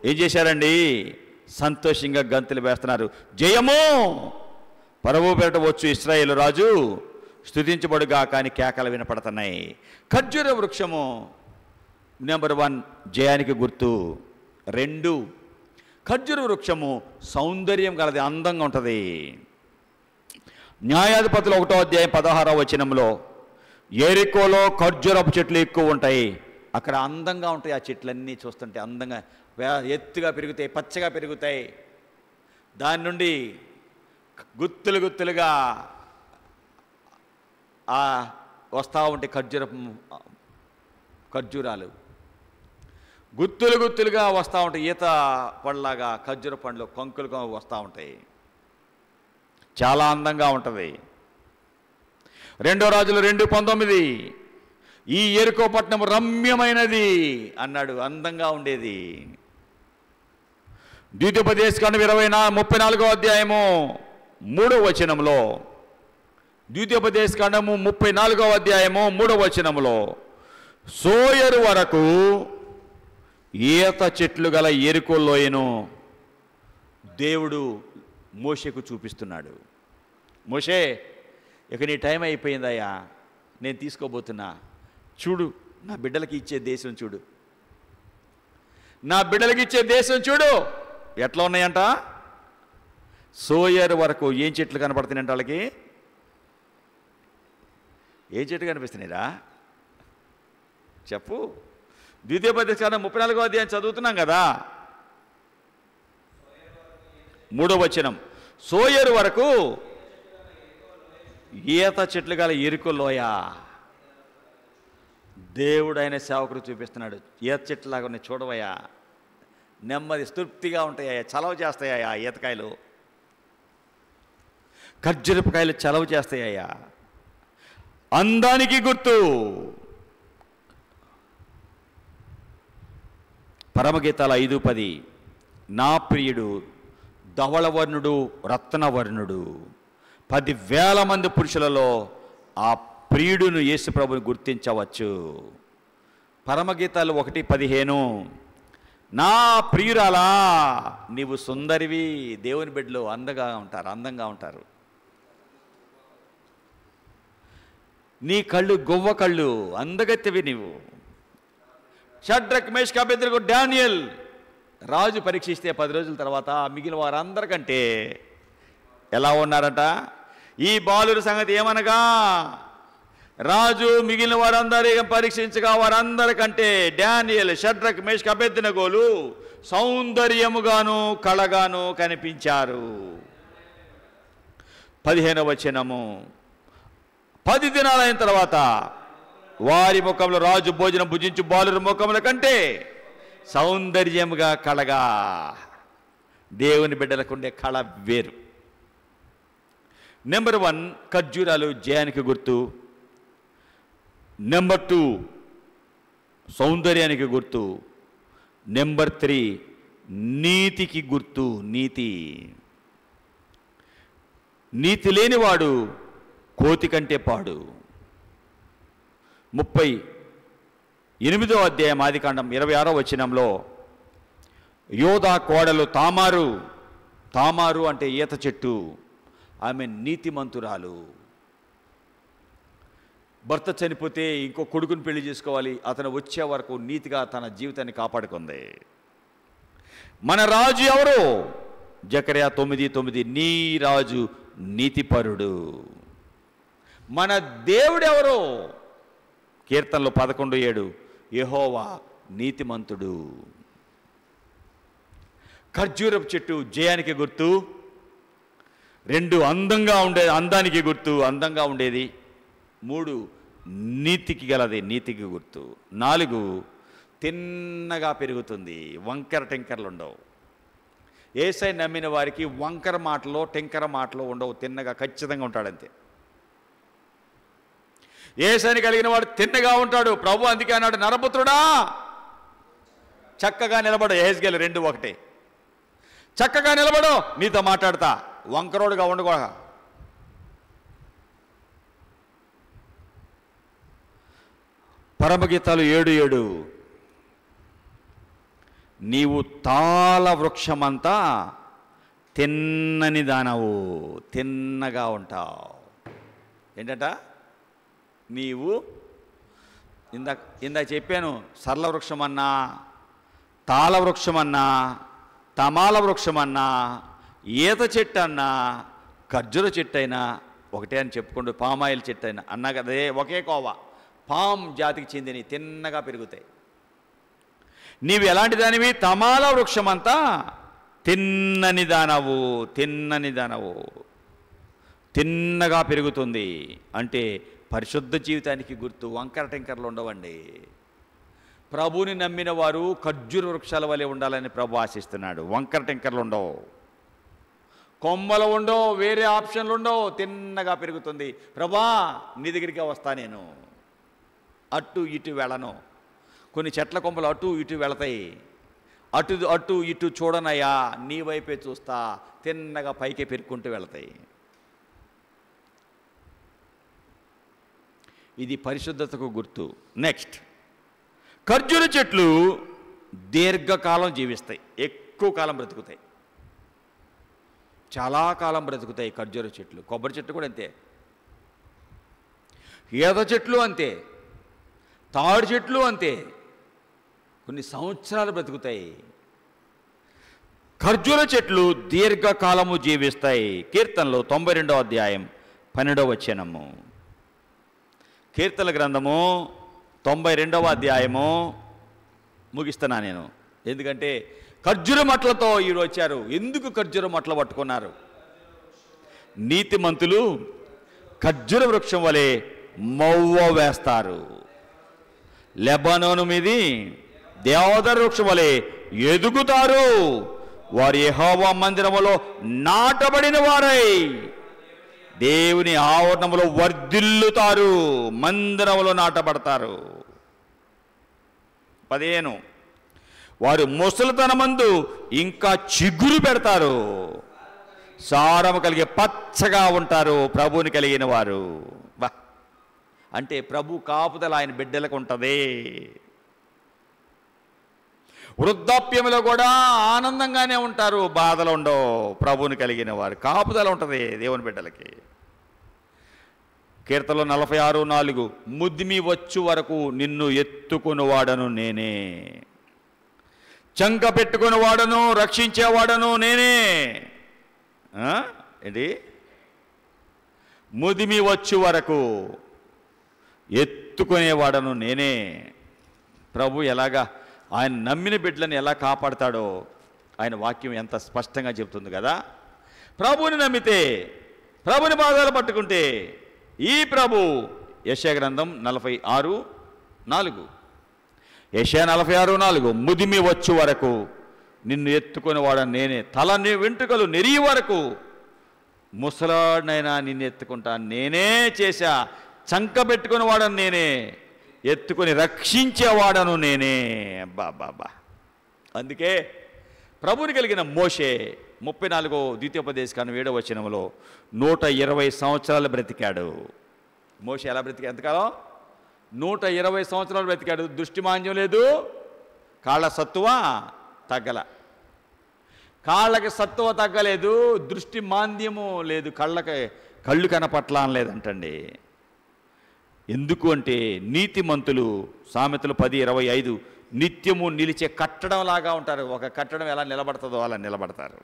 ఏం చేశారండి? సంతోషంగా గంతులు వేస్తున్నారు. జయము, ప్రభువు పేరిట వచ్చు ఇశ్రాయేలు రాజు స్తుతించబడుగా కానీ కేకలు వినపడుతున్నాయి. ఖర్జూర వృక్షము నెంబర్ 1 జయానికి గుర్తు. 2 ఖర్జూర వృక్షము సౌందర్యం కలది, అందంగా ఉంటుంది. న్యాయాధిపతులు 1వ అధ్యాయం 16వ వచనంలో యెరికోలో ఖర్జూరపు చెట్లు ఎక్కువ ఉంటాయి. అక్కడ అందంగా ఉంటాయి. ఆ చెట్లన్నీ చూస్తుంటే అందంగా ఎత్తుగా పెరుగుతాయి, పచ్చగా పెరుగుతాయి. దాని నుండి గుత్తులు గుత్తులుగా వస్తూ ఉంటాయి ఖర్జూరాలు గుత్తులు గుత్తులుగా వస్తూ ఉంటాయి. ఈత పండ్లాగా ఖర్జూర పండ్లు కంకులుగా వస్తూ ఉంటాయి. చాలా అందంగా ఉంటుంది. 2 రాజులు 2:19 ఈ యెరికో పట్టణం రమ్యమైనది అన్నాడు, అందంగా ఉండేది. ద్వితీయోపదేశకాండం 34వ అధ్యాయము 3వ వచనంలో, ద్వితీయోపదేశకాండము 34వ అధ్యాయము 3వ వచనంలో సోయరు వరకు ఈత చెట్లు గల యెరికో లోయను దేవుడు మోషేకు చూపిస్తున్నాడు. మోషే, ఇక నీ టైం అయిపోయిందయ్యా, నేను తీసుకోబోతున్నా. చూడు, నా బిడ్డలకి ఇచ్చే దేశం చూడు, నా బిడ్డలకి ఇచ్చే దేశం చూడు. ఎట్లా ఉన్నాయంట? సోయర్ వరకు ఏం చెట్లు కనపడుతున్నాయంట వాళ్ళకి? ఏ చెట్లు కనిపిస్తున్నాయిరా చెప్పు. ద్వితీయోపదేశకాండం 34వ అధ్యాయం చదువుతున్నాం కదా, 3వ వచనం. సోయరు వరకు ఈత చెట్లు గల యెరికో లోయ. దేవుడు ఆయన సేవకుడు చూపిస్తున్నాడు. ఈత చెట్లులాగా ఉన్నాయి చూడవయ్యా, నెమ్మది తృప్తిగా ఉంటాయా, చలవ చేస్తాయా ఈతకాయలు, ఖర్జూరపుకాయలు చలవ చేస్తాయా. అందానికి గుర్తు. పరమగీతాలు 5:10 నా ప్రియుడు ధవళవర్ణుడు రత్నవర్ణుడు. 10,000 మంది పురుషులలో ఆ ప్రియుడును యేసు ప్రభుని గుర్తించవచ్చు. పరమగీతాలు 1:15 నా ప్రియురాలా నీవు సుందరివి. దేవుని బిడ్డలు అందంగా ఉంటారు. నీ కళ్ళు గొవ్వ కళ్ళు, అందగత్తెవి నీవు. షడ్రక్ మేషక్ అబేద్నెగో డానియల్ రాజు పరీక్షిస్తే 10 రోజుల తర్వాత మిగిలిన వారందరికంటే ఎలా ఉన్నారట? ఈ బాలుర సంగతి ఏమనగా రాజు మిగిలిన వారందరి పరీక్షించగా వారందరికంటే డానియల్, షడ్రక్ మేషక్ అబేద్నెగోలు సౌందర్యముగాను కళగాను కనిపించారు. 15వ వచనము 10 దినాలైన తర్వాత వారి ముఖంలో రాజు భోజనం భుజించు బాలుర ముఖముల కంటే సౌందర్యముగా కళగా. దేవుని బిడ్డలకు ఉండే కళ వేరు. నెంబర్ 1 ఖర్జూరాలు జయానికి గుర్తు. నెంబర్ 2 సౌందర్యానికి గుర్తు. నెంబర్ 3, నీతికి గుర్తు నీతి. నీతి లేనివాడు కోతి కంటే పాడు. 38వ అధ్యాయం ఆదికాండం 26వ వచనంలో యోధా కోడలు తామారు అంటే ఈత చెట్టు, ఆమె నీతిమంతురాలు. భర్త చనిపోతే ఇంకో కొడుకుని పెళ్లి చేసుకోవాలి, అతను వచ్చే వరకు నీతిగా తన జీవితాన్ని కాపాడుకుంది. మన రాజు ఎవరు? జకర్యా 9:9, నీ రాజు నీతిపరుడు. మన దేవుడు ఎవరు? కీర్తనలు 11:7, యెహోవా నీతిమంతుడు. ఖర్జూరపు చెట్టు జయానికి గుర్తు. 2, అందానికి గుర్తు, అందంగా ఉండేది. 3, నీతికి గలది, నీతికి గుర్తు. 4, తిన్నగా పెరుగుతుంది, వంకర టెంకర్లు ఉండవు. యేసయ్య నమ్మిన వారికి వంకర మాటలో టెంకర మాటలో ఉండవు, తిన్నగా ఖచ్చితంగా ఉంటాడంతే. యేసయ్యని కలిగిన వాడు తిన్నగా ఉంటాడు. ప్రభు అందుకే అన్నాడు, నరపుత్రుడా చక్కగా నిలబడు. యెహెజ్కేలు 2:1, చక్కగా నిలబడు, నీతో మాట్లాడతా, వంకరోడుగా ఉండకూడ. పరమగీతాలు 7:7, నీవు తాళ వృక్షమంతా తిన్నని దానవు, తిన్నగా ఉంటావు. ఏంటట? నీవు ఇందాక చెప్పాను, సరళ వృక్షమన్నా, తాళ వృక్షమన్నా, తమాల వృక్షమన్నా, ఈత చెట్టు అన్నా, ఖర్జూర చెట్టు అయినా ఒకటే అని చెప్పుకుంటూ, పామాయిల్ చెట్టు అయినా అన్నా కదే ఒకే కోవా, పామ్ జాతికి చెందినవి, తిన్నగా పెరుగుతాయి. నీవు ఎలాంటి దానివి? తమాల వృక్షమంతా తిన్నని దానవు, తిన్నగా పెరుగుతుంది. అంటే పరిశుద్ధ జీవితానికి గుర్తు. వంకర టెంకర్లు ఉండవండి. ప్రభుని నమ్మిన వారు ఖర్జూర వృక్షాల వలె ఉండాలని ప్రభు ఆశిస్తున్నాడు. వంకర టెంకర్లు ఉండవు, కొమ్మలు ఉండవు, వేరే ఆప్షన్లు ఉండవు, తిన్నగా పెరుగుతుంది. ప్రభా నీ దగ్గరికి వస్తా, నేను అటు ఇటు వెళ్ళను. కొన్ని చెట్ల కొమ్మలు అటు ఇటు వెళతాయి, అటు ఇటు చూడనయ్యా, నీ వైపే చూస్తా, తిన్నగా పైకి పెరుక్కుంటూ వెళతాయి. ఇది పరిశుద్ధతకు గుర్తు. నెక్స్ట్, ఖర్జూర చెట్లు దీర్ఘకాలం జీవిస్తాయి, ఎక్కువ కాలం బ్రతుకుతాయి, చాలా కాలం బ్రతుకుతాయి ఖర్జూర చెట్లు. కొబ్బరి చెట్లు కూడా అంతే, ఈత చెట్లు అంతే, తాడి చెట్లు అంతే, కొన్ని సంవత్సరాలు బ్రతుకుతాయి. ఖర్జూర చెట్లు దీర్ఘకాలము జీవిస్తాయి. కీర్తనలు 92వ అధ్యాయం 12వ వచనము. కీర్తన గ్రంథము 92వ అధ్యాయము ముగిస్తున్నా నేను, ఎందుకంటే ఖర్జూర మట్లతో ఈరోజు వచ్చారు. ఎందుకు ఖర్జూర మట్ల పట్టుకున్నారు? నీతిమంతులు ఖర్జూర వృక్షం వలె మవ్వ వేస్తారు, లెబానోను మీది దేవదారు వృక్షం వలె ఎదుగుతారు. వారు యెహోవా మందిరములో నాటబడిన వారై దేవుని ఆవరణములో వర్ధిల్లుతారు, మందిరములో నాటబడతారు. 15, వారు ముసలితనమందు ఇంకా చిగురు పెడతారు, సారము కలిగి పచ్చగా ఉంటారు, ప్రభువుని కలిగిన వారు. అంటే ప్రభు కాపుదల ఆయన బిడ్డలకు ఉంటుంది. వృద్ధాప్యంలో కూడా ఆనందంగానే ఉంటారు, బాధలు ఉండవు. ప్రభువుని కలిగిన వారు కాపుదల ఉంటుంది దేవుని బిడ్డలకి. కీర్తనలో 46:4, ముదిమి వచ్చు వరకు నిన్ను ఎత్తుకుని వాడను నేనే, చంక పెట్టుకుని వాడను, రక్షించేవాడను నేనే. ఏంటి? ముదిమి వచ్చు వరకు ఎత్తుకునేవాడను నేనే. ప్రభు ఎలాగా ఆయన నమ్మిన బిడ్డలను ఎలా కాపాడతాడో ఆయన వాక్యం ఎంత స్పష్టంగా చెబుతుంది కదా. ప్రభువుని నమ్మితే, ప్రభుని పాదాలు పట్టుకుంటే ఈ ప్రభు, యెషయా గ్రంథం 46:4, యెషయా 46:4, ముదిమి వచ్చు వరకు నిన్ను ఎత్తుకుని వాడను నేనే, తల వెంట్రుకలు నెరిగి వరకు ముసలాడినైనా నిన్ను ఎత్తుకుంటాను నేనే చేశా, చంక పెట్టుకుని వాడను నేనే, ఎత్తుకొని రక్షించేవాడను నేనే. బాబా అందుకే ప్రభువుని కలిగిన మోషే 34 ద్వితీయోపదేశకాండం 7వ వచనంలో 120 సంవత్సరాలు బ్రతికాడు. మోషే ఎలా బ్రతికా? ఎంతకాలం? 120 సంవత్సరాలు బ్రతికాడు. దృష్టిమాంద్యం లేదు, కాళ్ళ సత్తువ తగ్గల. కాళ్ళకి సత్తువ తగ్గలేదు, దృష్టి మాంద్యము లేదు, కళ్ళు కనపట్ల అనలేదంటండి. ఎందుకు అంటే నీతిమంతులు, సామెతలు 10:25, నిత్యము నిలిచే కట్టడం లాగా ఉంటారు. ఒక కట్టడం ఎలా నిలబడుతుందో అలా నిలబడతారు.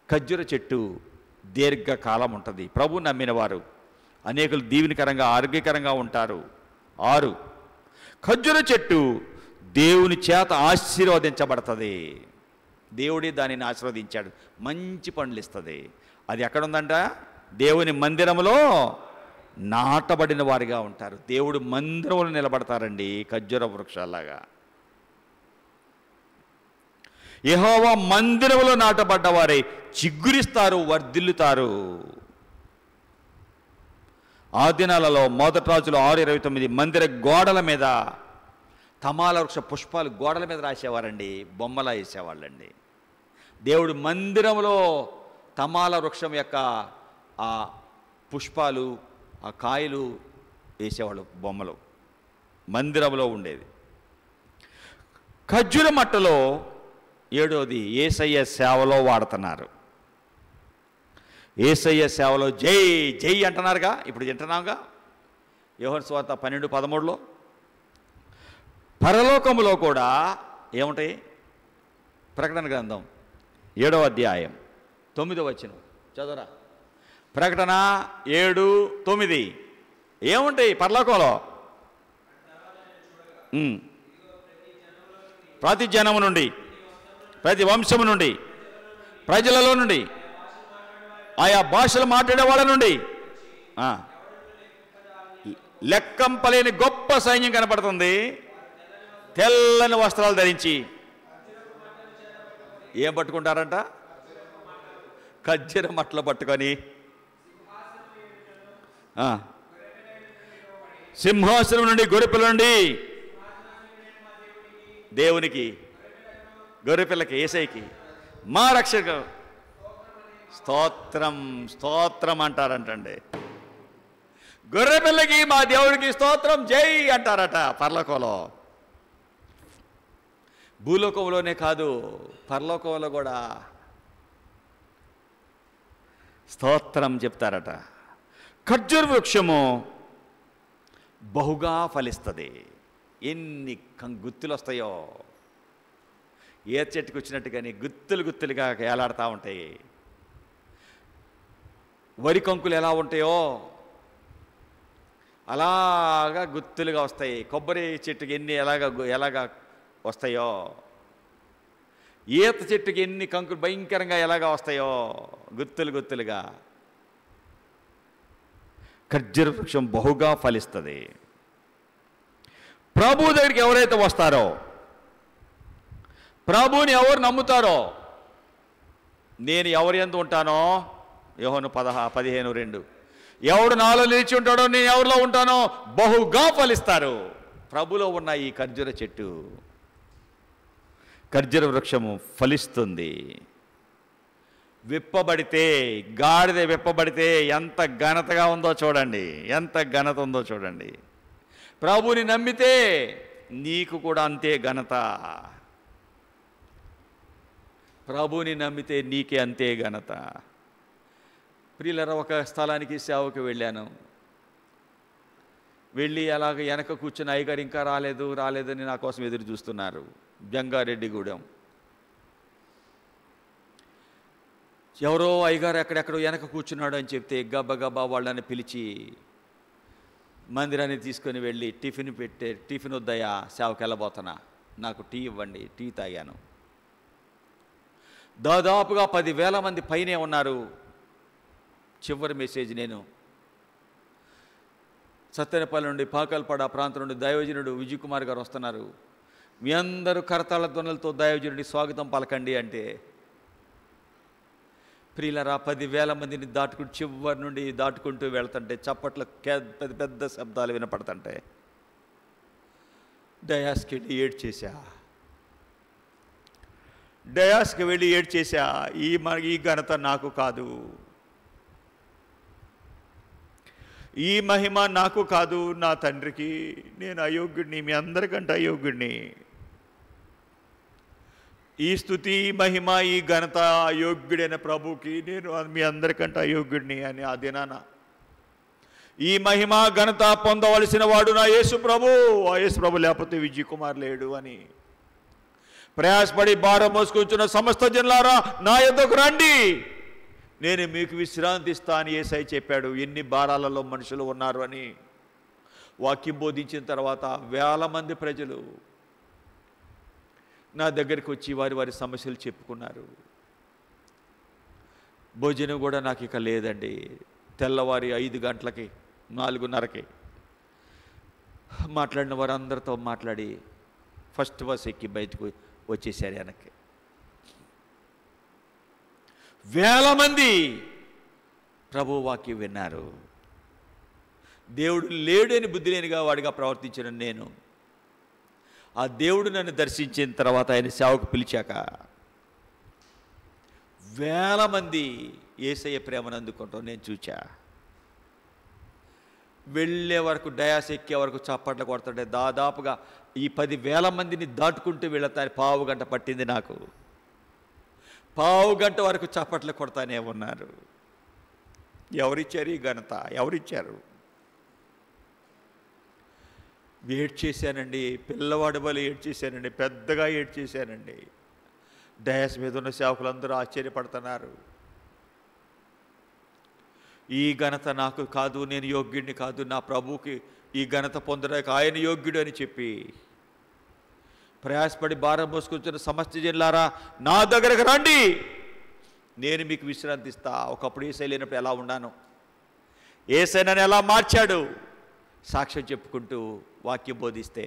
ఖర్జూర చెట్టు దీర్ఘకాలం ఉంటుంది. ప్రభు నమ్మిన వారు అనేకులు దీవెనకరంగా ఆరోగ్యకరంగా ఉంటారు. 6, ఖర్జూర చెట్టు దేవుని చేత ఆశీర్వదించబడుతుంది. దేవుడే దానిని ఆశీర్వదించాడు, మంచి పండ్లు ఇస్తుంది. అది ఎక్కడుందంట? దేవుని మందిరంలో నాటబడిన వారిగా ఉంటారు. దేవుడు మందిరంలో నిలబడతారండి ఖర్జూర వృక్షాలాగా. యెహోవా మందిరంలో నాటబడ్డవారై చిగురిస్తారు, వర్ధిల్లుతారు. ఆ దినాలలో మొదటి రాజులు 6:29 మందిర గోడల మీద తమాల వృక్ష పుష్పాలు గోడల మీద రాసేవారండి, బొమ్మలా వేసేవాళ్ళండి. దేవుడు మందిరంలో తమాల వృక్షం యొక్క ఆ పుష్పాలు, ఆ కాయలు వేసేవాళ్ళు, బొమ్మలు మందిరంలో ఉండేది. ఖర్జూర మట్టలో 7వది యేసయ్య సేవలో వాడుతున్నారు. యేసయ్య సేవలో జై జై అంటున్నారుగా, ఇప్పుడు వింటున్నాంగా. యోహాను సువార్త 12:13లో పరలోకములో కూడా ఏముంటాయి? ప్రకటన గ్రంథం 7వ అధ్యాయం 9వ వచనం చదవరా. ప్రకటన 7:9 ఏముంటాయి పరలోకంలో? ప్రతి జనము నుండి, ప్రతి వంశము నుండి, ప్రజలలో నుండి, ఆయా భాషలు మాట్లాడే వాళ్ళ నుండి లెక్కంపలేని గొప్ప సైన్యం కనపడుతుంది. తెల్లని వస్త్రాలు ధరించి ఏం పట్టుకుంటారంట? ఖర్జూర మట్టలు పట్టుకొని సింహాసనం నుండి, గొర్రెపిల్ల నుండి, దేవునికి, గొర్రెపిల్లకి, యేసయ్యకి, మా రక్షక స్తోత్రం స్తోత్రం అంటారంటండి. గొర్రెపిల్లకి, మా దేవుడికి స్తోత్రం జై అంటారట పరలోకంలో. భూలోకంలోనే కాదు, పరలోకంలో కూడా స్తోత్రం చెప్తారట. ఖర్జూర వృక్షము బహుగా ఫలిస్తుంది. ఎన్ని గుత్తులు వస్తాయో, ఏ చెట్టుకు వచ్చినట్టుగానే గుత్తులు గుత్తులుగా ఏలాడుతూ ఉంటాయి. వరి కంకులు ఎలా ఉంటాయో అలాగా గుత్తులుగా వస్తాయి. కొబ్బరి చెట్టుకి ఎన్ని ఎలాగా వస్తాయో, ఈత చెట్టుకి ఎన్ని కంకులు భయంకరంగా ఎలాగా వస్తాయో గుత్తులు గుత్తులుగా. ఖర్జూర వృక్షం బహుగా ఫలిస్తుంది. ప్రభు దగ్గరికి ఎవరైతే వస్తారో, ప్రభువుని ఎవరు నమ్ముతారో, నేను ఎవరి యందు ఉంటానో, యోహాను 15:2, ఎవడు నాలో నిలిచి ఉంటాడో నేను ఎవరిలో ఉంటానో బహుగా ఫలిస్తారు. ప్రభులో ఉన్న ఈ ఖర్జూర చెట్టు, ఖర్జూర వృక్షము ఫలిస్తుంది. విప్పబడితే, గాడిద విప్పబడితే ఎంత ఘనతగా ఉందో చూడండి, ఎంత ఘనత ఉందో చూడండి. ప్రభుని నమ్మితే నీకు కూడా అంతే ఘనత. ప్రభుని నమ్మితే నీకే అంతే ఘనత. ప్రియులారా, ఒక స్థలానికి సేవకు వెళ్ళాను. వెళ్ళి అలాగ వెనక కూర్చుని అయ్యగారు ఇంకా రాలేదని నా కోసం ఎదురు చూస్తున్నారు. జంగారెడ్డిగూడెం. ఎవరో అయ్యగారు ఎక్కడెక్కడో వెనక కూర్చున్నాడు అని చెప్తే గబ్బా వాళ్ళని పిలిచి మందిరాన్ని తీసుకొని వెళ్ళి టిఫిన్ వద్దయ్యా, సేవకి వెళ్ళబోతున్నా, నాకు టీ ఇవ్వండి. టీ తాగాను. దాదాపుగా 10,000 మంది పైనే ఉన్నారు. చివరి మెసేజ్, నేను సత్తెనపల్లి నుండి, పాకల్పాడ ప్రాంతం నుండి దైవజనుడు విజయ్ కుమార్ గారు వస్తున్నారు. మీ అందరూ కరతాళ ధ్వనులతో దైవజనుడి స్వాగతం పలకండి అంటే, ప్రియులరా 10,000 మందిని దాటుకుంటూ చివరి నుండి దాటుకుంటూ వెళ్తుంటే చప్పట్ల పెద్ద పెద్ద శబ్దాలు వినపడుతుంటే డయాస్కి వెళ్ళి ఏడ్చేసా. డయాస్కి వెళ్ళి ఏడ్చేశా, ఈ ఘనత నాకు కాదు, ఈ మహిమ నాకు కాదు, నా తండ్రికి. నేను అయోగ్యుడిని, మీ అందరికంటే అయోగ్యుడిని. ఈ స్తుతి, మహిమ, ఈ ఘనత అయోగ్యుడైన ప్రభుకి నేను మీ అందరికంటే అయోగ్యుడిని అని ఆ దినాన ఈ మహిమ ఘనత పొందవలసిన వాడు నా యేసు ప్రభు. ఆ యేసు ప్రభు లేకపోతే విజయ్ కుమార్ లేడు అని ప్రయాసపడి భారం మోసుకొచ్చిన సమస్త జనులారా నా యొద్దకు రండి, నేను మీకు విశ్రాంతి ఇస్తా అని యేసయ్య చెప్పాడు. ఎన్ని భారాలలో మనుషులు ఉన్నారు అని వాక్యం బోధించిన తర్వాత వేల మంది ప్రజలు నా దగ్గరికి వచ్చి వారి వారి సమస్యలు చెప్పుకున్నారు. భోజనం కూడా నాకు ఇక లేదండి. తెల్లవారి 5 గంటలకి 4:30కి మాట్లాడిన వారందరితో మాట్లాడి ఫస్ట్ బస్ ఎక్కి బయటకు వచ్చేసారు వెనక్కి. వేల మంది ప్రభు వాక్యం విన్నారు. దేవుడు లేడని బుద్ధి లేనిగా వాడిగా ప్రవర్తించిన నేను, ఆ దేవుడు నన్ను దర్శించిన తర్వాత ఆయన సేవకు పిలిచాక వేల మంది యేసయ్య ప్రేమను అందుకుంటాం నేను చూచా. వెళ్ళే వరకు డయాస్ ఎక్కే వరకు చప్పట్లు కొడుతుంటే దాదాపుగా ఈ 10,000 మందిని దాటుకుంటూ వెళతాను. 1/2 గంట పట్టింది నాకు. 1/2 గంట వరకు చప్పట్లు కొడతానే ఉన్నారు. ఎవరిచ్చారు ఈ ఘనత? ఎవరిచ్చారు? ఏడ్చేశానండి, పిల్లవాడి వల్ల ఏడ్చేశానండి, పెద్దగా ఏడ్చేశానండి. డయాస్ మీద ఉన్న సేవకులందరూ ఆశ్చర్యపడుతున్నారు. ఈ ఘనత నాకు కాదు, నేను యోగ్యుడిని కాదు, నా ప్రభువుకి ఈ ఘనత పొందడానికి ఆయన యోగ్యుడు అని చెప్పి ప్రయాసపడి భారం మోసుకొచ్చిన సమస్త జనులారా నా దగ్గరకు రండి, నేను మీకు విశ్రాంతి ఇస్తా. ఒకప్పుడు యేసయ్య లేనప్పుడు ఎలా ఉన్నాను, యేసయ్య నన్ను ఎలా మార్చాడు సాక్ష్యం చెప్పుకుంటూ వాక్యం బోధిస్తే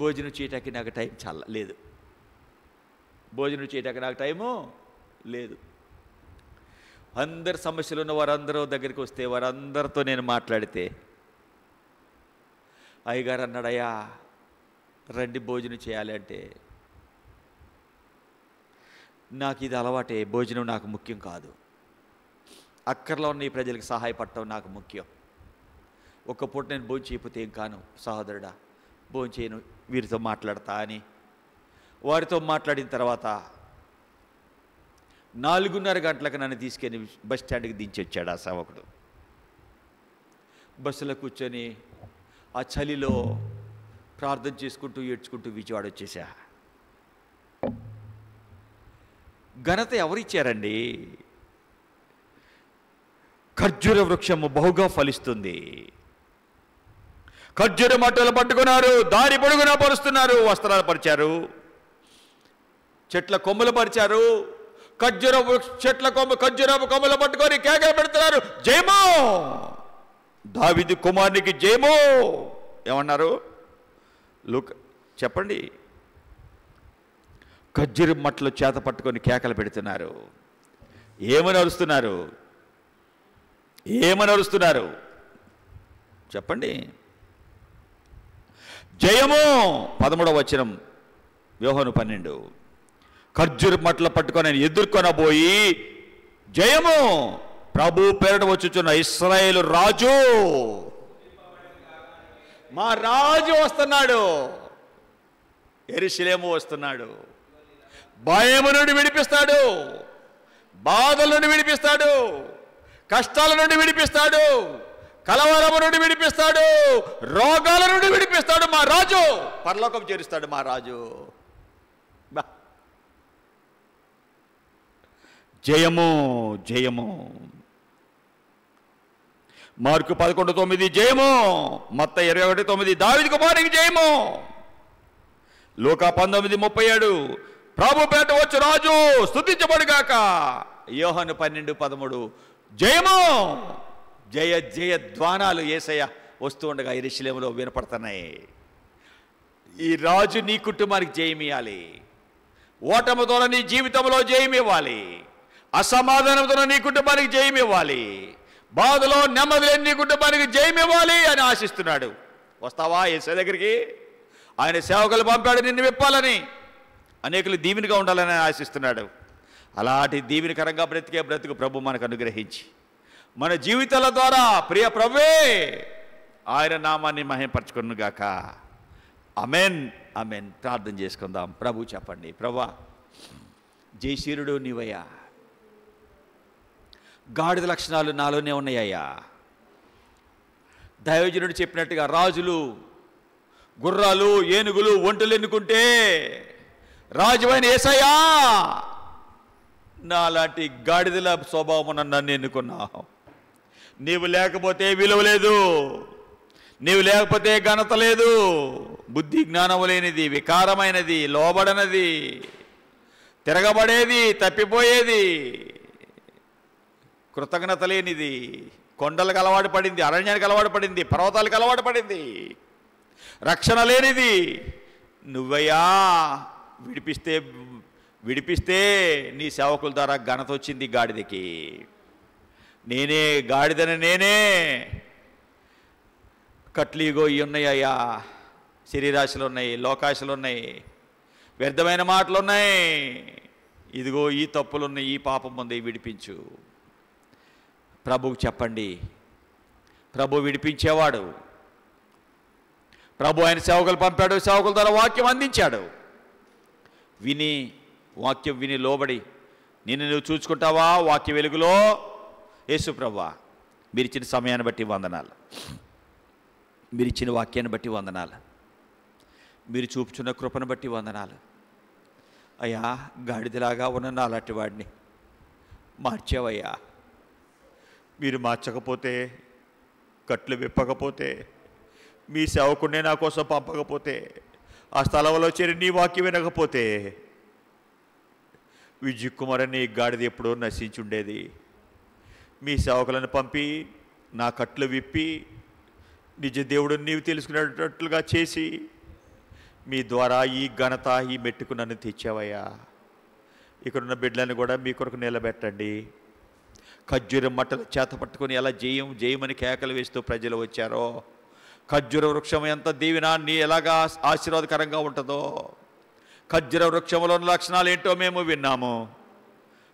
భోజనం చేయటానికి నాకు టైం చాలా లేదు. భోజనం చేయటానికి నాకు టైము లేదు. అందరు సమస్యలు ఉన్న వారందరూ దగ్గరికి వస్తే వారందరితో నేను మాట్లాడితే అయ్యగారు అన్నాడయ్యా రండి భోజనం చేయాలి అంటే, నాకు ఇది అలవాటే. భోజనం నాకు ముఖ్యం కాదు, అక్కర్లో ఉన్న ఈ ప్రజలకు సహాయపడటం నాకు ముఖ్యం. ఒక్క పూట నేను భోజనం చేయకపోతే ఏం కాను సహోదరుడా, భోజనం చేయను, వీరితో మాట్లాడతా అని వారితో మాట్లాడిన తర్వాత 4:30 గంటలకు నన్ను తీసుకెళ్ళి బస్ స్టాండ్కి దించి వచ్చాడు ఆ సేవకుడు. బస్సులో కూర్చొని ఆ చలిలో ప్రార్థన చేసుకుంటూ ఏడ్చుకుంటూ విజయవాడ వచ్చేసా. ఘనత ఎవరిచ్చారండి? ఖర్జూర వృక్షము బహుగా ఫలిస్తుంది. ఖర్జూర మట్టలు పట్టుకున్నారు, దారి పొడుగునా పరుస్తున్నారు, వస్త్రాలు పరిచారు, చెట్ల కొమ్మలు పరిచారు. ఖర్జూర కొమ్మలు పట్టుకొని కేకలు పెడుతున్నారు, జయమో దావీదు కుమారునికి జయమో. ఏమన్నారు చెప్పండి. ఖర్జూర మట్టలు చేత పట్టుకొని కేకలు పెడుతున్నారు. ఏమని అరుస్తున్నారు? ఏమని అరుస్తున్నారు చెప్పండి. జయము 13వ వచనం యోహాను 12. ఖర్జూర మట్టలు పట్టుకొని నేను ఎదుర్కొనబోయి జయము ప్రభు పేరట వచ్చుచున్న ఇశ్రాయేలు రాజు, మా రాజు వస్తున్నాడు, యెరూషలేము వస్తున్నాడు. భయము నుండి విడిపిస్తాడు, బాధల నుండి విడిపిస్తాడు, కష్టాల నుండి విడిపిస్తాడు, కలవరము నుండి విడిపిస్తాడు, రోగాల నుండి విడిపిస్తాడు. మా రాజు పరలోకం చేరుస్తాడు. మా రాజు జయము జయము. మార్కు 11:9 జయము. మత్తయి 21:9 దావీదు కుమారునికి జయము. లూకా 19:37 ప్రభు పేట వచ్చు రాజు స్తుతించబడుగాక. యోహాను 12:13 జయము. జయ జయ ధ్వానాలు యేసయ్య వస్తూ ఉండగా యెరూషలేములో వినపడుతున్నాయి. ఈ రాజు నీ కుటుంబానికి జయమియాలి, ఓటమితో నీ జీవితంలో జయమివ్వాలి, అసమాధానంతో నీ కుటుంబానికి జయమివ్వాలి, బాధలో నెమ్మది లేని నీ కుటుంబానికి జయమివ్వాలి అని ఆశిస్తున్నాడు. వస్తావా యేసయ్య దగ్గరికి? ఆయన సేవకులు పంపాడు నిన్ను విప్పాలని. అనేకులు దీవెనగా ఉండాలని ఆశిస్తున్నాడు. అలాంటి దీవెనకరంగా బ్రతికే బ్రతుకు ప్రభు మనకు అనుగ్రహించి మన జీవితాల ద్వారా ప్రియ ప్రభువే ఆయన నామాన్ని మహిమపరచుకొను గాక. ఆమేన్, ఆమేన్. ప్రార్థన చేసుకుందాం. ప్రభు చెప్పండి. ప్రభువా, జయశీలుడు నీవయ్యా, గాడిద లక్షణాలు నాలోనే ఉన్నాయ్యా. దైవజనుడు చెప్పినట్టుగా రాజులు గుర్రాలు ఏనుగులు ఒంటెలు ఎన్నుకుంటే రాజువైన యేసయ్యా నాలాంటి గాడిదల స్వభావం నన్ను ఎన్నుకున్నావు. నీవు లేకపోతే విలువ లేదు, నీవు లేకపోతే ఘనత లేదు. బుద్ధి జ్ఞానం లేనిది, వికారమైనది, లోబడనది, తిరగబడేది, తప్పిపోయేది, కృతజ్ఞత లేనిది, కొండలకు అలవాటు పడింది, అరణ్యానికి అలవాటు పడింది, పర్వతాలకు అలవాటు పడింది, రక్షణ లేనిది నువ్వయ్యా. విడిపిస్తే నీ సేవకుల ద్వారా ఘనత వచ్చింది గాడిదకి. నేనే గాడిదని, నేనే కట్లీగో ఇవి ఉన్నాయ్యా, శరీరాశలు ఉన్నాయి, లోకాశలు ఉన్నాయి, వ్యర్థమైన మాటలు ఉన్నాయి. ఇదిగో ఈ తప్పులున్నాయి, ఈ పాపం ఉంది, విడిపించు. ప్రభువుకు చెప్పండి. ప్రభు విడిపించేవాడు. ప్రభు ఆయన సేవకులు పంపాడు, సేవకుల ద్వారా వాక్యం అందించాడు. వాక్యం విని లోబడి నిన్ను నువ్వు చూసుకుంటావా? వాక్య వెలుగులో యేసు ప్రభువా, మీరు ఇచ్చిన సమయాన్ని బట్టి వందనాలు, మీరు ఇచ్చిన వాక్యాన్ని బట్టి వందనాలు, మీరు చూపుచున్న కృపను బట్టి వందనాలు అయ్యా. గాడిదలాగా ఉన్న నాలాంటి వాడిని మార్చావయ్యా. మీరు మార్చకపోతే, కట్లు విప్పకపోతే, మీ సేవకుడినే నా కోసం పంపకపోతే, ఆ స్థలంలో చేరి నీ వాక్యం వినకపోతే విజయకుమారని గాడిద ఎప్పుడో నశించుండేది. మీ సేవకులను పంపి నా కట్లు విప్పి నిజ దేవుడు నీవు తెలుసుకునేటట్లుగా చేసి మీ ద్వారా ఈ ఘనత, ఈ మెట్టుకు నన్ను తెచ్చావయ్యా. ఇక్కడున్న బిడ్డలను కూడా మీ కొరకు నిలబెట్టండి. ఖర్జూరం మట్టలు చేత పట్టుకొని ఎలా జయమని కేకలు వేస్తూ ప్రజలు వచ్చారో, ఖర్జూర వృక్షం ఎంత దీవెన, నీ ఎలాగా ఆశీర్వాదకరంగా ఉంటుందో, ఖర్జూర వృక్షంలో ఉన్న లక్షణాలు ఏంటో మేము విన్నాము.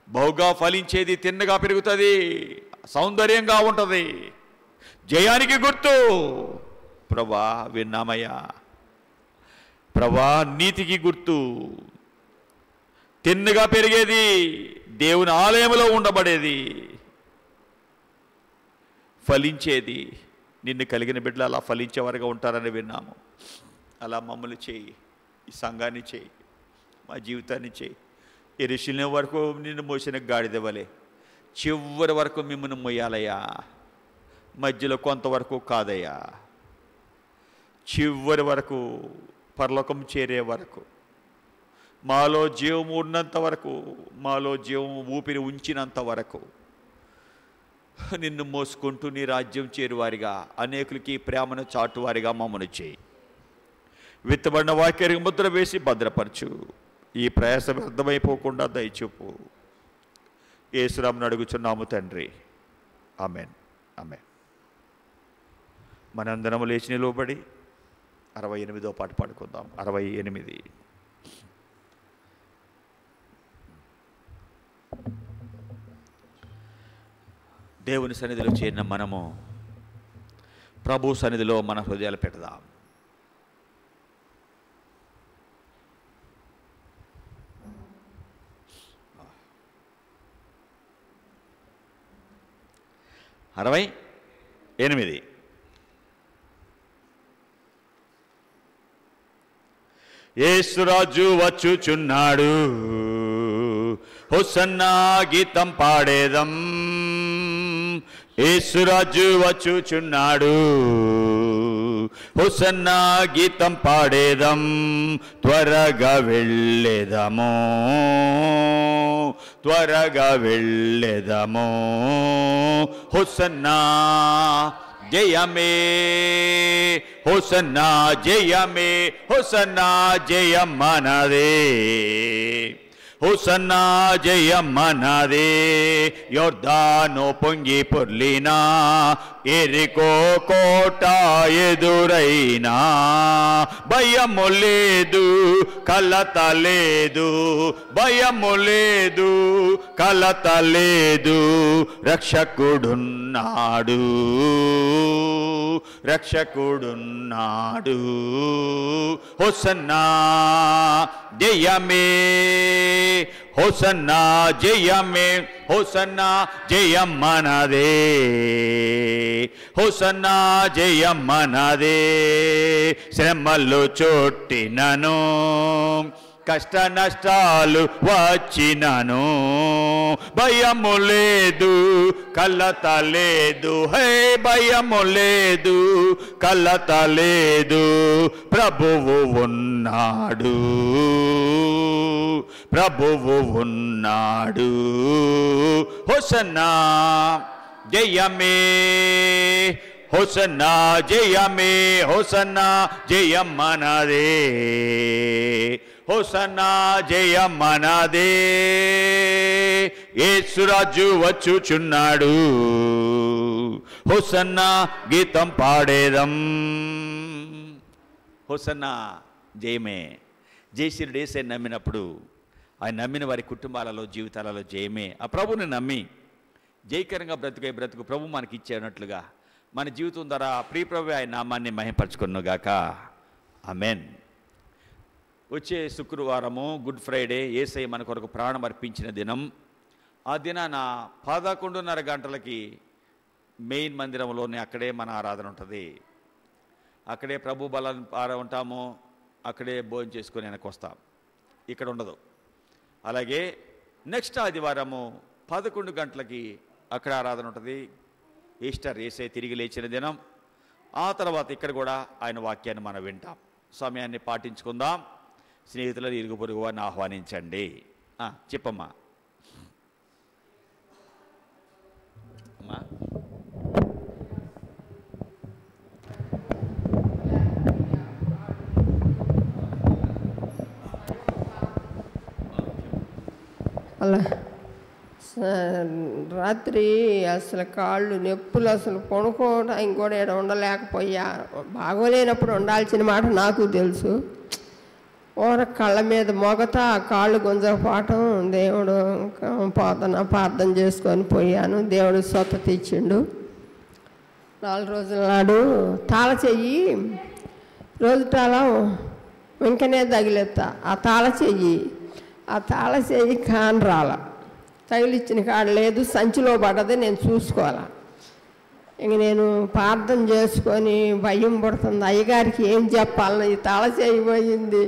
బహుగా ఫలించేది, తిన్నగా పెరుగుతుంది, సౌందర్యంగా ఉంటుంది, జయానికి గుర్తు ప్రభా విన్నామయ్యా. ప్రభా నీతికి గుర్తు, తిన్నగా పెరిగేది, దేవుని ఆలయంలో ఉండబడేది, ఫలించేది. నిన్ను కలిగిన బిడ్డలు అలా ఫలించేవారుగా ఉంటారని విన్నాము. అలా మమ్మల్ని చేయి, ఈ సంఘాన్ని చేయి, మా జీవితాన్ని చేయి. యెరూషలేము వరకు నిన్ను మోసిన గాడిదవలే చివరి వరకు మిమ్మల్ని మోయాలయ్యా. మధ్యలో కొంతవరకు కాదయ్యా, చివరి వరకు, పరలోకం చేరే వరకు, మాలో జీవం ఉన్నంత వరకు, మాలో జీవం ఊపిరి ఉంచినంత వరకు నిన్ను మోసుకుంటూ నీ రాజ్యం చేరువారిగా, అనేకులకి ప్రేమను చాటువారిగా మమ్మల్ని చేయి. విత్తబడిన వాక్యానికి ముద్ర వేసి భద్రపరచు. ఈ ప్రయాస వ్యర్థమైపోకుండా దయచూపు. యేసునామమున అడుగుచున్నాము తండ్రి, ఆమెన్, ఆమెన్. మనందరము లేచి నిలవబడి 68వ పాట పాడుకుందాం. 68. దేవుని సన్నిధిలో చేరిన మనము ప్రభు సన్నిధిలో మన హృదయాలు పెడదాం. అరవై 8. యేసురాజు వచ్చుచున్నాడు, హోసన్నా గీతం పాడేదం. యేసురాజు వచ్చుచున్నాడు, హోసన్నా గీతం పాడేదం. త్వరగా వెళ్ళేదము, త్వరగా వెళ్ళేదము. హోసన్నా జయమే, హోసన్నా జయమే, హోసన్నా జయం మనదే. హోసన్నా జయమనదే యొర్దాను పొంగి పొర్లినా ఎరికో కోట ఎదురైనా భయము లేదు కలత లేదు భయము లేదు కలత లేదు రక్షకుడున్నాడు రక్షకుడున్నాడు హోసన్నా జయమే హోసన్నా జయమే హోసన్నా జయమనదే హోసన్నా జయమనదే శ్రమలు చుట్టినను కష్ట నష్టాలు వచ్చినను భయము లేదు కలత లేదు హే భయము లేదు కలత లేదు ప్రభువు ఉన్నాడు ప్రభువు ఉన్నాడు హోసన్నా జయమే హోసన్నా జయమే హోసన్నా జయమనదే హోసన్నా జయమనదే యేసురాజు వచ్చుచున్నాడు హోసన్నా గీతం పాడేదం హోసన్నా జయమే జయశ్రీయుడు యేసయ్యను నమ్మినప్పుడు ఆయన నమ్మిన వారి కుటుంబాలలో జీవితాలలో జయమే ఆ ప్రభువుని నమ్మి జయకరంగా బ్రతుకే బ్రతుకు ప్రభు మనకి ఇచ్చేనట్లుగా మన జీవితం ద్వారా ప్రియ ప్రభు ఆయన నామాన్ని మహిమపరచుకొనుగాక ఆమేన్. వచ్చే శుక్రవారము గుడ్ ఫ్రైడే యేసయ్య మన కొరకు ప్రాణం అర్పించిన దినం. ఆ దినాన 11:30 గంటలకి మెయిన్ మందిరంలోనే అక్కడే మన ఆరాధన ఉంటుంది. అక్కడే ప్రభు బలం ఉంటాము, అక్కడే భోజనం చేసుకొని వెనక్కి వస్తాం, ఇక్కడ ఉండదు. అలాగే నెక్స్ట్ ఆదివారము 11 గంటలకి అక్కడ ఆరాధన ఉంటుంది. ఈస్టర్ యేసయ్య తిరిగి లేచిన దినం. ఆ తర్వాత ఇక్కడ కూడా ఆయన వాక్యాన్ని మనం వింటాం. సమయాన్ని పాటించుకుందాం. స్నేహితులను ఇరుగు పొరుగు వారిని ఆహ్వానించండి. చెప్పమ్మా అమ్మా. అలా రాత్రి అసలు కాళ్ళు నొప్పులు, అసలు కొనుక్కోవడానికి కూడా ఇక్కడ ఉండలేకపోయా. బాగోలేనప్పుడు ఉండాల్సిన మాట నాకు తెలుసు. ఓర కళ్ళ మీద మొగత కాళ్ళు గుంజకపోవటం, దేవుడు ప్రార్థన చేసుకొని పోయాను. దేవుడు స్వస్థత ఇచ్చిండు. 4 రోజుల నాడు తాళ చెయ్యి రోజు తాళం వెంకనే తగిలేస్తా. ఆ తాళ చెయ్యి కానరాల తగిలిచ్చిన కాడ లేదు, సంచిలో పడ్డది, నేను చూసుకోవాలా. ఇంక నేను ప్రార్థన చేసుకొని భయం పడుతుంది. అయ్యగారికి ఏం చెప్పాలని, ఈ తాళ చేయబోయింది,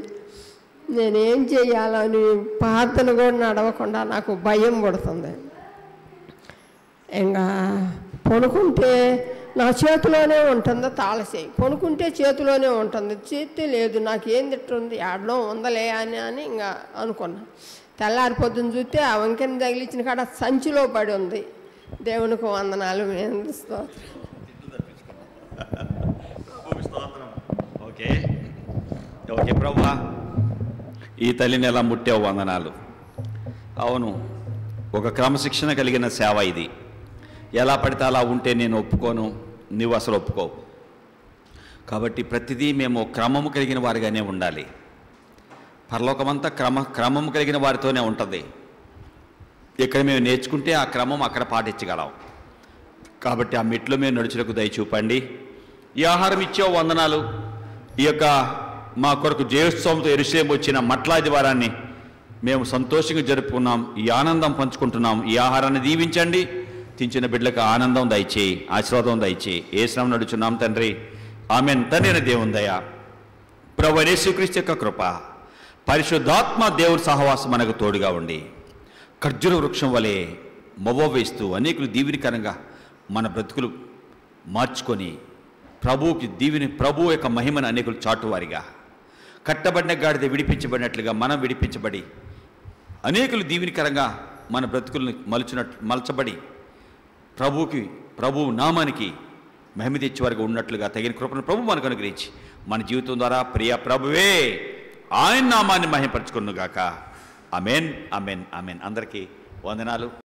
నేనేం చెయ్యాలని ప్రార్థన కూడా నడవకుండా నాకు భయం పడుతుంది. ఇంకా పడుకుంటే నా చేతిలోనే ఉంటుంది తాళ చేయి, పడుకుంటే చేతిలోనే ఉంటుంది, చేతి లేదు. నాకు ఏం తిట్టుంది, ఆడలో ఉందలే అని ఇంకా అనుకున్నా. తెల్లారి పొద్దున్న చూస్తే ఆ వంకెని తగిలిచ్చిన కాడ సంచిలో పడి ఉంది. దేవునికి వందనాలు. ఓకే ఓకే ప్రభువా, ఈ తల్లిని ఎలా ముట్టావు, వందనాలు. అవును, ఒక క్రమశిక్షణ కలిగిన సేవ ఇది. ఎలా పడితే అలా ఉంటే నేను ఒప్పుకోను, నువ్వు అసలు ఒప్పుకోవు. కాబట్టి ప్రతిదీ మేము క్రమము కలిగిన వారిగానే ఉండాలి. పరలోకమంతా క్రమము కలిగిన వారితోనే ఉంటుంది. ఇక్కడ మేము నేర్చుకుంటే ఆ క్రమం అక్కడ పాటించగలం. కాబట్టి ఆ మెట్లు మేము నడుచుటకు దయ చూపండి. ఈ ఆహారం ఇచ్చే వందనాలు. ఈ యొక్క మా కొరకు జయోత్సవంతో యెరూషలేము వచ్చిన మట్లాది వారాన్ని మేము సంతోషంగా జరుపుకున్నాం. ఈ ఆనందం పంచుకుంటున్నాం. ఈ ఆహారాన్ని దీవించండి. తించిన బిడ్డలకు ఆనందం దయచేయి, ఆశీర్వాదం దయచేయి. యేసునామమున నడుచున్నాం తండ్రి, ఆమేన్. తండ్రి దేవుని దయ, ప్రభువైన యేసుక్రీస్తు యొక్క కృప, పరిశుద్ధాత్మ దేవుని సహవాసం మనకు తోడుగా ఉండి ఖర్జూర వృక్షం వలె మొవ్వ వేస్తూ అనేకులు దీవెనకరంగా మన బ్రతుకులు మార్చుకొని ప్రభువు యొక్క మహిమను అనేకులు చాటువారిగా, కట్టబడిన గాడిద విడిపించబడినట్లుగా మనం విడిపించబడి అనేకులు దీవెనకరంగా మన బ్రతుకులను మలచబడి ప్రభువు నామానికి మహిమ తెచ్చేవారుగా ఉన్నట్లుగా తగిన కృపను ప్రభు మనకు అనుగ్రహించి మన జీవితం ద్వారా ప్రియ ప్రభువే ఆయన నామాన్ని మహిమపరచుకొనుగాక. Amen amen amen. అందరికీ వందనాలు.